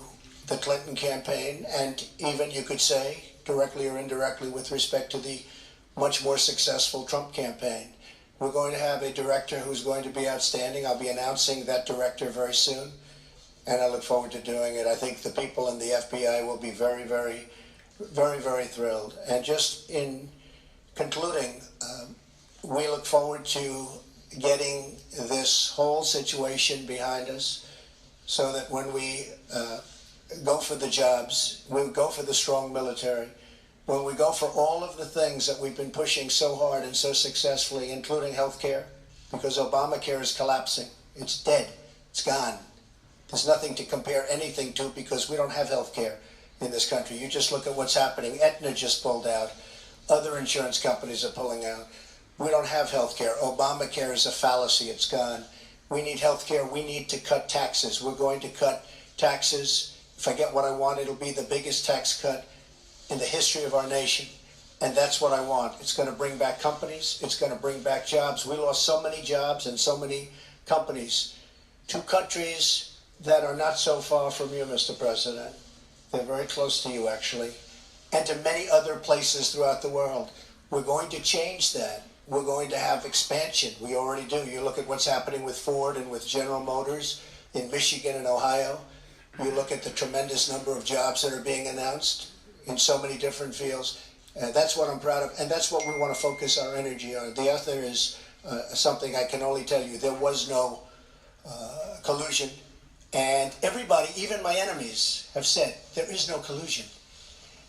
the Clinton campaign, and even, you could say, directly or indirectly, with respect to the much more successful Trump campaign. We're going to have a director who's going to be outstanding. I'll be announcing that director very soon, and I look forward to doing it. I think the people in the FBI will be very, very, very, very thrilled. And just in concluding, we look forward to getting this whole situation behind us, so that when we go for the jobs, we go for the strong military, when we go for all of the things that we've been pushing so hard and so successfully, including health care, because Obamacare is collapsing. It's dead. It's gone. There's nothing to compare anything to, because we don't have health care in this country. You just look at what's happening. Aetna just pulled out. Other insurance companies are pulling out. We don't have health care. Obamacare is a fallacy. It's gone. We need health care. We need to cut taxes. We're going to cut taxes. If I get what I want, it'll be the biggest tax cut in the history of our nation. And that's what I want. It's going to bring back companies. It's going to bring back jobs. We lost so many jobs and so many companies to countries that are not so far from you, Mr. President. They're very close to you, actually, and to many other places throughout the world. We're going to change that. We're going to have expansion. We already do. You look at what's happening with Ford and with General Motors in Michigan and Ohio. You look at the tremendous number of jobs that are being announced in so many different fields. That's what I'm proud of, and that's what we want to focus our energy on. The other is something I can only tell you. There was no collusion, and everybody, even my enemies, have said there is no collusion.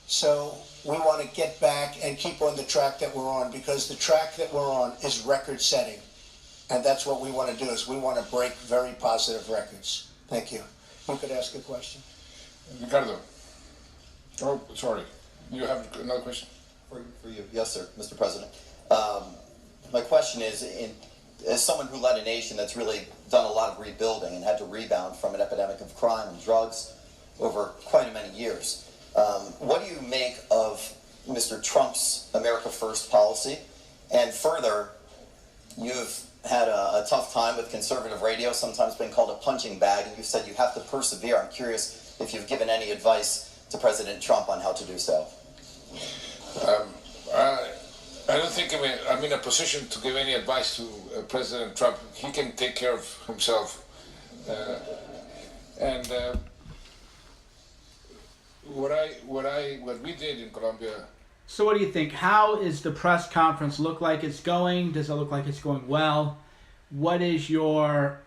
So we want to get back and keep on the track that we're on, because the track that we're on is record-setting, and that's what we want to do, is we want to break very positive records. Thank you. You could ask a question. Ricardo. Oh, sorry. You have another question? For you. Yes, sir, Mr. President. My question is, as someone who led a nation that's really done a lot of rebuilding and had to rebound from an epidemic of crime and drugs over quite many years, what do you make of Mr. Trump's America First policy? And further, you've had a tough time with conservative radio, sometimes been called a punching bag, and you said you have to persevere. I'm curious if you've given any advice to President Trump on how to do so. I don't think I'm in a position to give any advice to President Trump. He can take care of himself. What we did in Colombia. So what do you think? How is the press conference look like it's going? Does it look like it's going well? What is your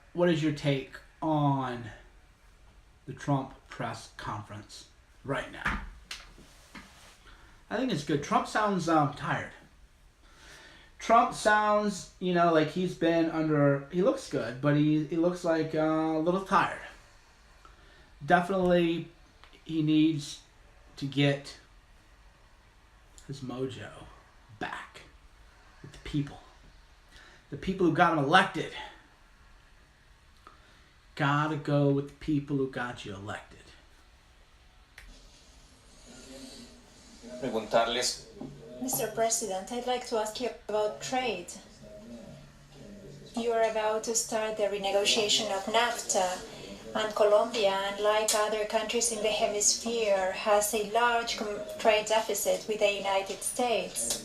take on the Trump press conference right now? I think it's good. Trump sounds tired. Trump sounds, like he's been under. He looks good, but he looks like a little tired. Definitely, he needs to get his mojo back with the people. The people who got him elected. Gotta go with the people who got you elected. Mr. President, I'd like to ask you about trade. You are about to start the renegotiation of NAFTA, And Colombia, unlike other countries in the hemisphere, has a large trade deficit with the United States.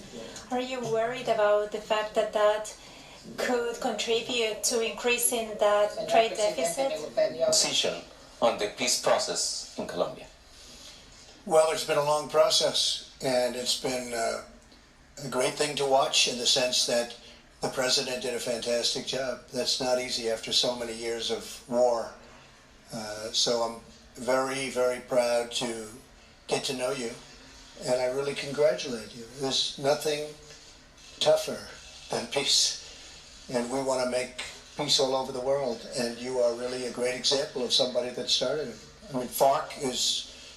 Are you worried about the fact that that could contribute to increasing that trade deficit? Position on the peace process in Colombia. Well, it's been a long process, and it's been a great thing to watch in the sense that the president did a fantastic job. That's not easy after so many years of war. So I'm very, very proud to get to know you, and I really congratulate you. There's nothing tougher than peace, and we want to make peace all over the world, and you are really a great example of somebody that started it. I mean,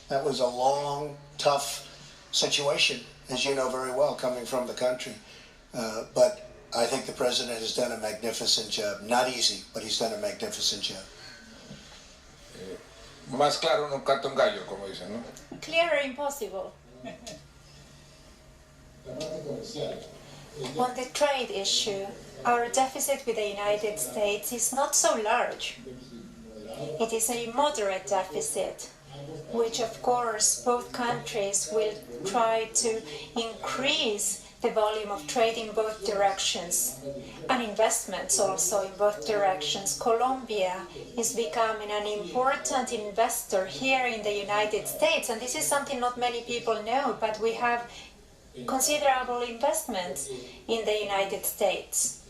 that was a long, tough situation, as you know very well, coming from the country. But I think the president has done a magnificent job. Not easy, but he's done a magnificent job. Más claro no canta un gallo, como dicen, ¿no? Clear or impossible? On the trade issue, our deficit with the United States is not so large. It is a moderate deficit, which of course both countries will try to increase the volume of trade in both directions, and investments also in both directions. Colombia is becoming an important investor here in the United States, and this is something not many people know, but we have considerable investments in the United States.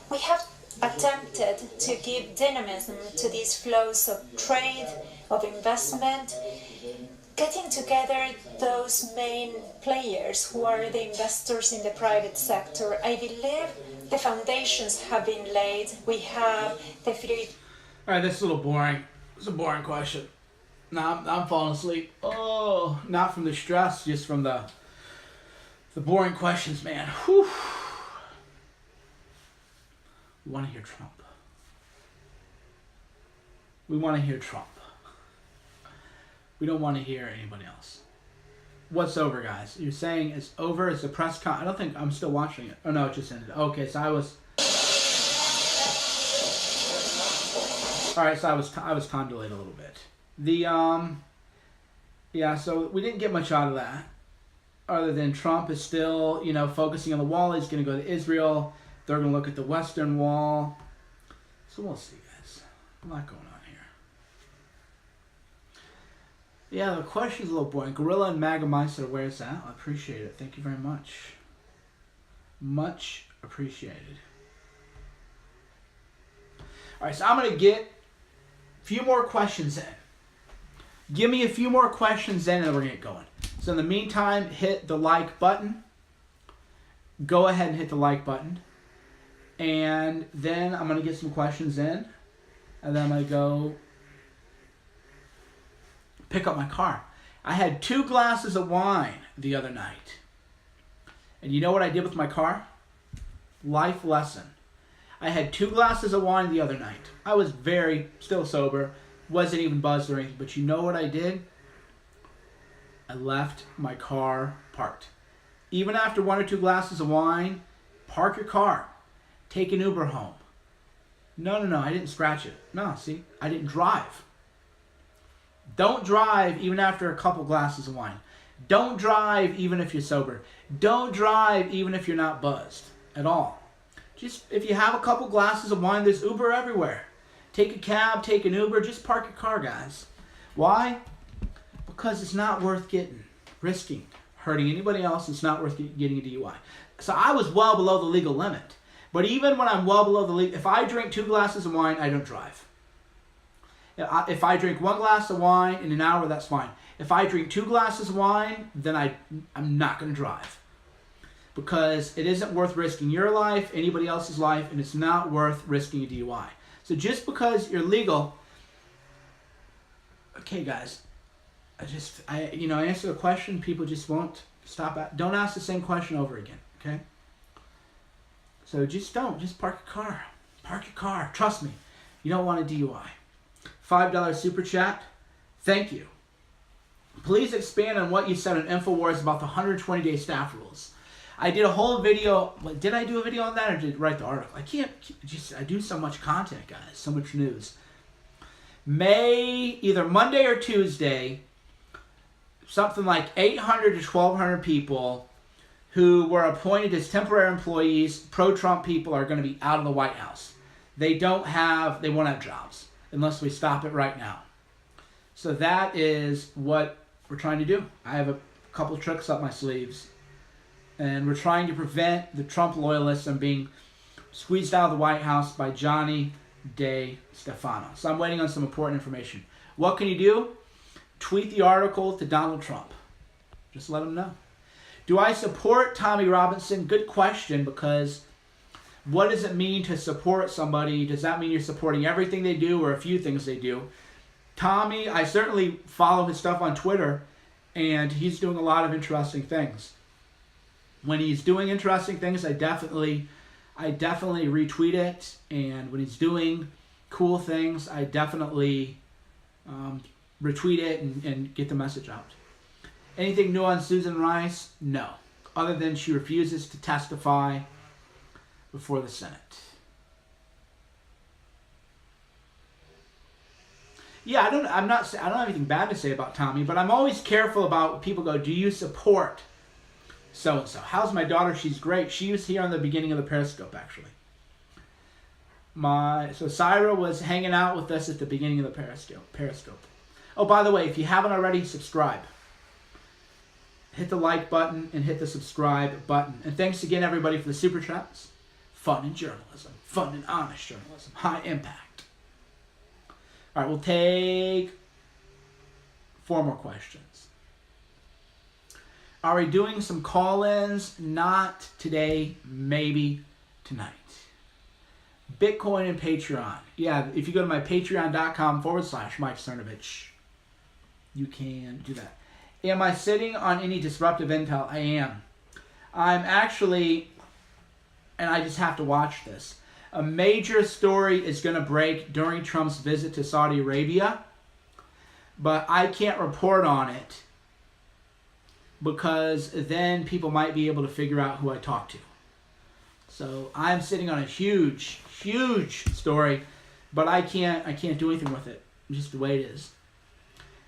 We have attempted to give dynamism to these flows of trade, of investment, getting together those main players who are the investors in the private sector. I believe the foundations have been laid. We have the three. All right, this is a little boring. It's a boring question. No, I'm falling asleep. Oh, not from the stress, just from the boring questions, man. Whew. We want to hear Trump. We want to hear Trump. We don't want to hear anybody else. What's over, guys? You're saying it's over? It's a press con. I don't think I'm still watching it. Oh no, it just ended. Okay, so I was. All right, so I was time delayed a little bit. Yeah, so we didn't get much out of that, other than Trump is still, focusing on the wall. He's going to go to Israel. They're going to look at the Western Wall. So we'll see, guys. A lot going on here. Yeah, the question's a little boring. Gorilla and Magameister, where's that? I appreciate it. Thank you very much. Much appreciated. All right, so I'm going to get a few more questions in. Give me a few more questions in and then we're going to get going. So in the meantime, hit the like button. Go ahead and hit the like button. And then I'm going to get some questions in. And then I'm going to go pick up my car. I had 2 glasses of wine the other night. And you know what I did with my car? Life lesson. I had 2 glasses of wine the other night. I was still sober. Wasn't even buzzed or anything. But you know what I did? I left my car parked. Even after 1 or 2 glasses of wine, park your car. Take an Uber home. No, I didn't scratch it. No, see, I didn't drive. Don't drive even after a couple glasses of wine. Don't drive even if you're sober. Don't drive even if you're not buzzed at all. Just if you have a couple glasses of wine, there's Uber everywhere. Take a cab, take an Uber, just park your car, guys. Why? Because it's not worth risking hurting anybody else. It's not worth getting a DUI. So I was well below the legal limit. But even when I'm well below the legal, if I drink 2 glasses of wine, I don't drive. If I drink 1 glass of wine in an hour, that's fine. If I drink 2 glasses of wine, then I'm not going to drive. Because it isn't worth risking your life, anybody else's life, and it's not worth risking a DUI. So just because you're legal, okay, guys, I answer a question, people just won't stop. Don't ask the same question over again, okay? So just park your car. Park your car. Trust me, you don't want a DUI. $5 super chat. Thank you. Please expand on what you said on InfoWars about the 120-day staff rules. I did a whole video. Did I do a video on that or did I write the article? I do so much content, guys. So much news. Either Monday or Tuesday, something like 800 to 1,200 people who were appointed as temporary employees, pro-Trump people, are going to be out of the White House. They won't have jobs unless we stop it right now. So that is what we're trying to do. I have a couple tricks up my sleeves. And we're trying to prevent the Trump loyalists from being squeezed out of the White House by Johnny De Stefano. So I'm waiting on some important information. What can you do? Tweet the article to Donald Trump. Just let him know. Do I support Tommy Robinson? Good question, because what does it mean to support somebody? Does that mean you're supporting everything they do or a few things they do? Tommy, I certainly follow his stuff on Twitter, and he's doing a lot of interesting things. When he's doing interesting things, I definitely retweet it, and when he's doing cool things, I definitely retweet it and get the message out. Anything new on Susan Rice? No. Other than she refuses to testify before the Senate. Yeah, I don't have anything bad to say about Tommy, but I'm always careful about when people go, do you support so-and-so? How's my daughter? She's great. She was here on the beginning of the Periscope, actually. So Syra was hanging out with us at the beginning of the Periscope. Oh, by the way, if you haven't already, subscribe. Hit the like button and hit the subscribe button. And thanks again, everybody, for the super chats. Fun in journalism. Fun and honest journalism. High impact. All right, we'll take 4 more questions. Are we doing some call-ins? Not today, maybe tonight. Bitcoin and Patreon. Yeah, if you go to my patreon.com/Mike Cernovich, you can do that. Am I sitting on any disruptive intel? I am. I'm actually, and I just have to watch this. A major story is going to break during Trump's visit to Saudi Arabia, but I can't report on it because then people might be able to figure out who I talked to. So I'm sitting on a huge, huge story, but I can't do anything with it. It's just the way it is.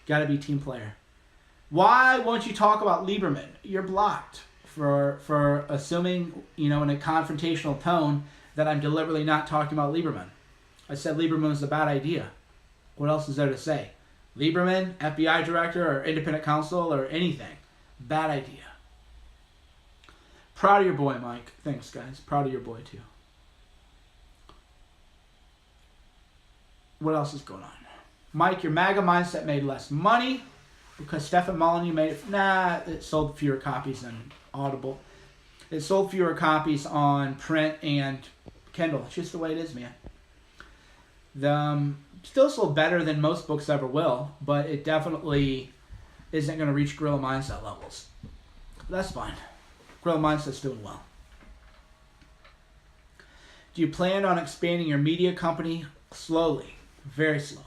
Got to be a team player. Why won't you talk about Lieberman? You're blocked for assuming, in a confrontational tone that I'm deliberately not talking about Lieberman. I said Lieberman was a bad idea. What else is there to say? Lieberman, FBI director, or independent counsel, or anything. Bad idea. Proud of your boy, Mike. Thanks, guys. Proud of your boy, too. What else is going on? Mike, your MAGA mindset made less money because Stephen Molyneux made it. It sold fewer copies than Audible. It sold fewer copies on print and Kindle. It's just the way it is, man. Still sold better than most books ever will, but it definitely isn't going to reach Guerrilla Mindset levels. That's fine. Guerrilla Mindset's doing well. Do you plan on expanding your media company? Slowly. Very slowly.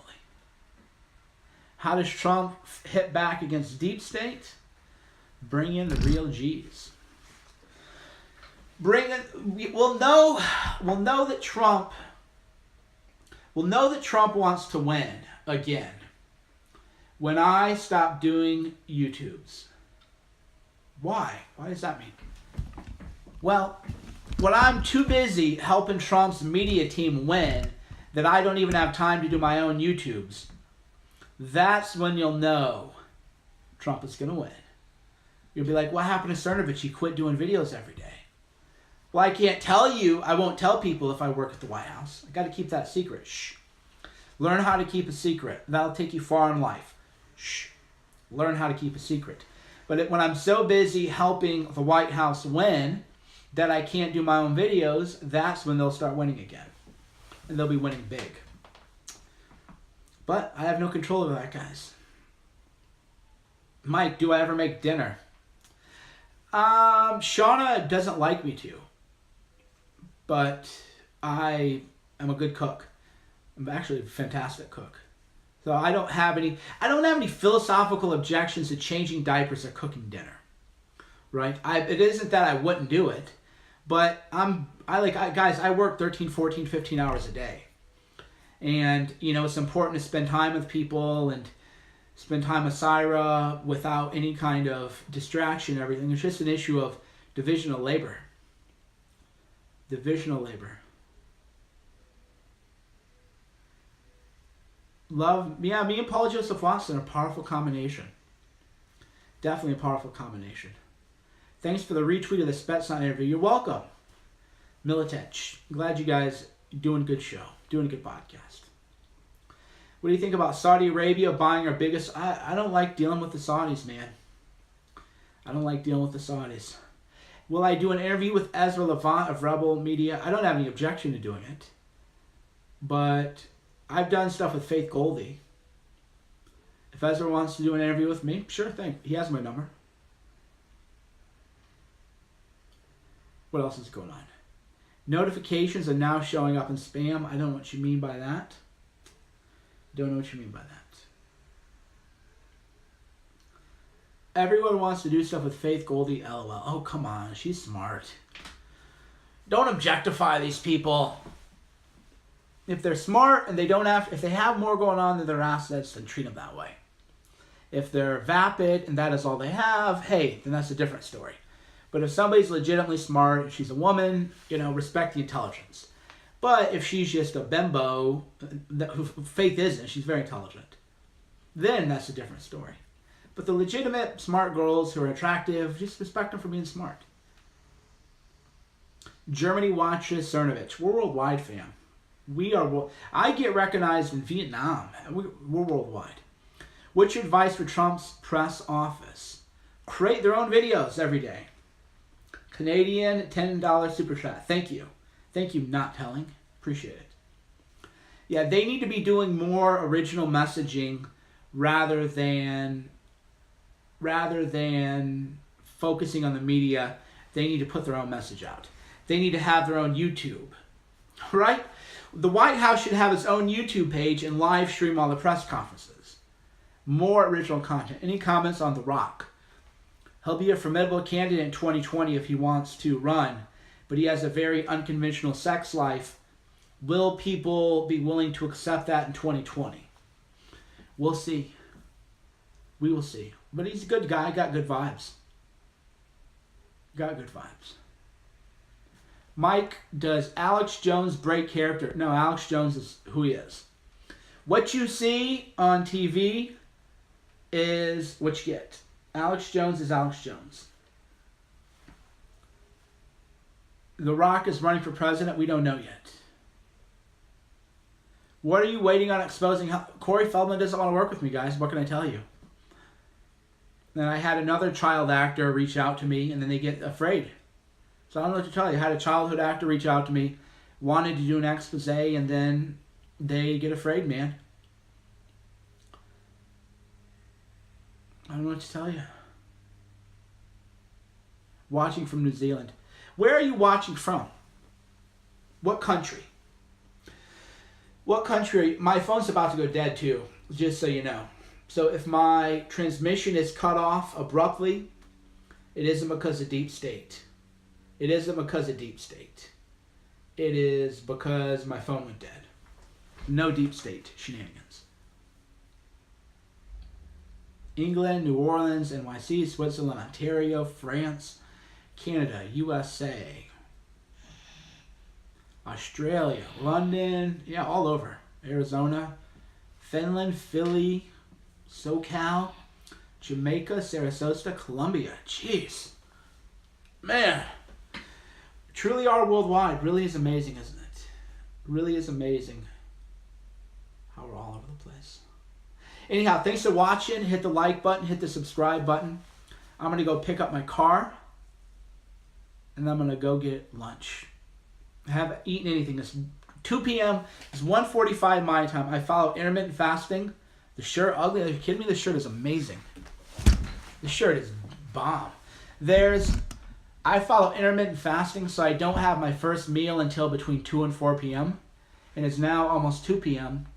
How does Trump hit back against deep state? Bring in the real G's. We'll know that Trump wants to win again when I stop doing YouTubes. Why? Why does that mean? Well, when I'm too busy helping Trump's media team win that I don't even have time to do my own YouTubes, that's when you'll know Trump is going to win. You'll be like, what happened to Cernovich? He quit doing videos every day. Well, I can't tell you. I won't tell people if I work at the White House. I got to keep that secret. Shh. Learn how to keep a secret. That'll take you far in life. Shh. Learn how to keep a secret. But when I'm so busy helping the White House win that I can't do my own videos, that's when they'll start winning again. And they'll be winning big. But I have no control over that, guys. Mike, do I ever make dinner? Shauna doesn't like me to. But I am a good cook. I'm actually a fantastic cook. So I don't have any philosophical objections to changing diapers or cooking dinner. right? It isn't that I wouldn't do it, but guys, I work 13, 14, 15 hours a day. And, it's important to spend time with people and spend time with Syra without any kind of distraction and everything. It's just an issue of division of labor. Division of labor. Love, me and Paul Joseph Watson are a powerful combination. Definitely a powerful combination. Thanks for the retweet of the Spetsnaz interview. You're welcome. Militech. Glad you guys doing a good show. Doing a good podcast. What do you think about Saudi Arabia buying our biggest... I don't like dealing with the Saudis, man. I don't like dealing with the Saudis. Will I do an interview with Ezra Levant of Rebel Media? I don't have any objection to doing it. But I've done stuff with Faith Goldie. If Ezra wants to do an interview with me, sure thing. He has my number. What else is going on? Notifications are now showing up in spam. I don't know what you mean by that. Don't know what you mean by that. Everyone wants to do stuff with Faith Goldie, LOL. Oh, come on. She's smart. Don't objectify these people. If they're smart and if they have more going on than their assets, then treat them that way. If they're vapid and that is all they have, hey, then that's a different story. But if somebody's legitimately smart, she's a woman, respect the intelligence. But if she's just a bimbo, who Faith isn't, she's very intelligent, then that's a different story. But the legitimate smart girls who are attractive, just respect them for being smart. Germany watches Cernovich. We're worldwide, fam. I get recognized in Vietnam. We're worldwide. What's your advice for Trump's press office? Create their own videos every day. Canadian $10 super chat. Thank you. Thank you, not telling. Appreciate it. Yeah, they need to be doing more original messaging rather than focusing on the media. They need to put their own message out. They need to have their own YouTube. Right? The White House should have its own YouTube page and live stream all the press conferences. More original content. Any comments on The Rock? He'll be a formidable candidate in 2020 if he wants to run, but he has a very unconventional sex life. Will people be willing to accept that in 2020? We'll see. We will see. But he's a good guy. Got good vibes. Got good vibes. Mike, does Alex Jones break character? No, Alex Jones is who he is. What you see on TV is what you get. Alex Jones is Alex Jones. The Rock is running for president. We don't know yet. What are you waiting on exposing? Corey Feldman doesn't want to work with me, guys. What can I tell you? Then I had another child actor reach out to me, and then they get afraid. So I don't know what to tell you. I had a childhood actor reach out to me, wanted to do an expose, and then they get afraid, man. I don't know what to tell you. Watching from New Zealand. Where are you watching from? What country? What country are you? My phone's about to go dead too, just so you know. So if my transmission is cut off abruptly, it isn't because of deep state. It isn't because of deep state. It is because my phone went dead. No deep state shenanigans. England, New Orleans, NYC, Switzerland, Ontario, France, Canada, USA, Australia, London, yeah, all over. Arizona, Finland, Philly, SoCal, Jamaica, Sarasota, Colombia. Jeez. Man. Truly are worldwide. Really is amazing, isn't it? Really is amazing how we're all over the place. Anyhow, thanks for watching. Hit the like button. Hit the subscribe button. I'm going to go pick up my car. And I'm going to go get lunch. I haven't eaten anything. It's 2 p.m. It's 1:45 my time. I follow intermittent fasting. The shirt, ugly. Are you kidding me? The shirt is amazing. The shirt is bomb. I follow intermittent fasting, so I don't have my first meal until between 2 and 4 p.m. And it's now almost 2 p.m.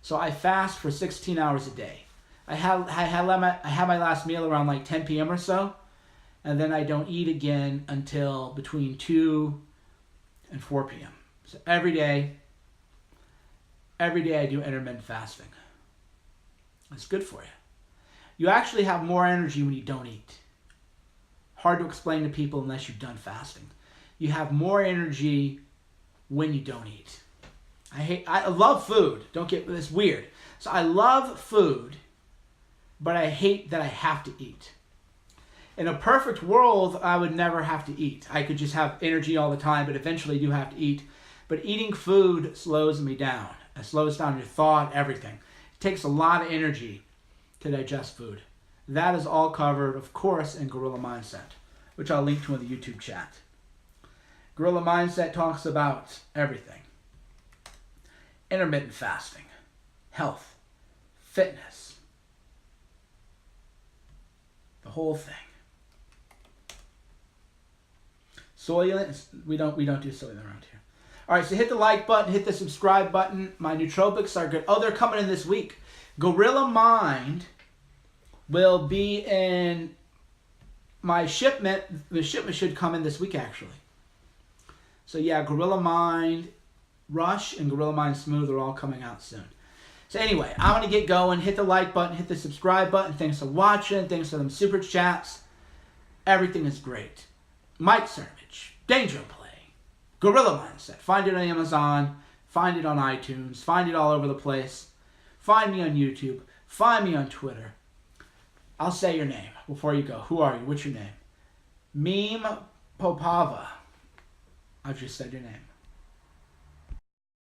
So I fast for 16 hours a day. I had my last meal around like 10 p.m. or so. and then I don't eat again until between 2 and 4 p.m. So every day I do intermittent fasting. It's good for you. You actually have more energy when you don't eat. Hard to explain to people unless you've done fasting. You have more energy when you don't eat. I love food. Don't get this weird. So I love food, but I hate that I have to eat. In a perfect world, I would never have to eat. I could just have energy all the time, but eventually I do have to eat. But eating food slows me down. It slows down your thought, everything. It takes a lot of energy to digest food. That is all covered, of course, in Gorilla Mindset, which I'll link to in the YouTube chat. Gorilla Mindset talks about everything. Intermittent fasting, health, fitness, the whole thing. Soylent, we don't do soylent around here. All right, so hit the like button, hit the subscribe button. My nootropics are good. Oh, they're coming in this week. Gorilla Mind will be in my shipment. The shipment should come in this week, actually. So yeah, Gorilla Mind Rush and Gorilla Mind Smooth are all coming out soon. So anyway, I want to get going. Hit the like button, hit the subscribe button. Thanks for watching. Thanks for them super chats. Everything is great. Mike Cernovich, Danger Play, Gorilla Mindset. Find it on Amazon. Find it on iTunes. Find it all over the place. Find me on YouTube. Find me on Twitter. I'll say your name before you go. Who are you? What's your name? Meme Popava. I've just said your name.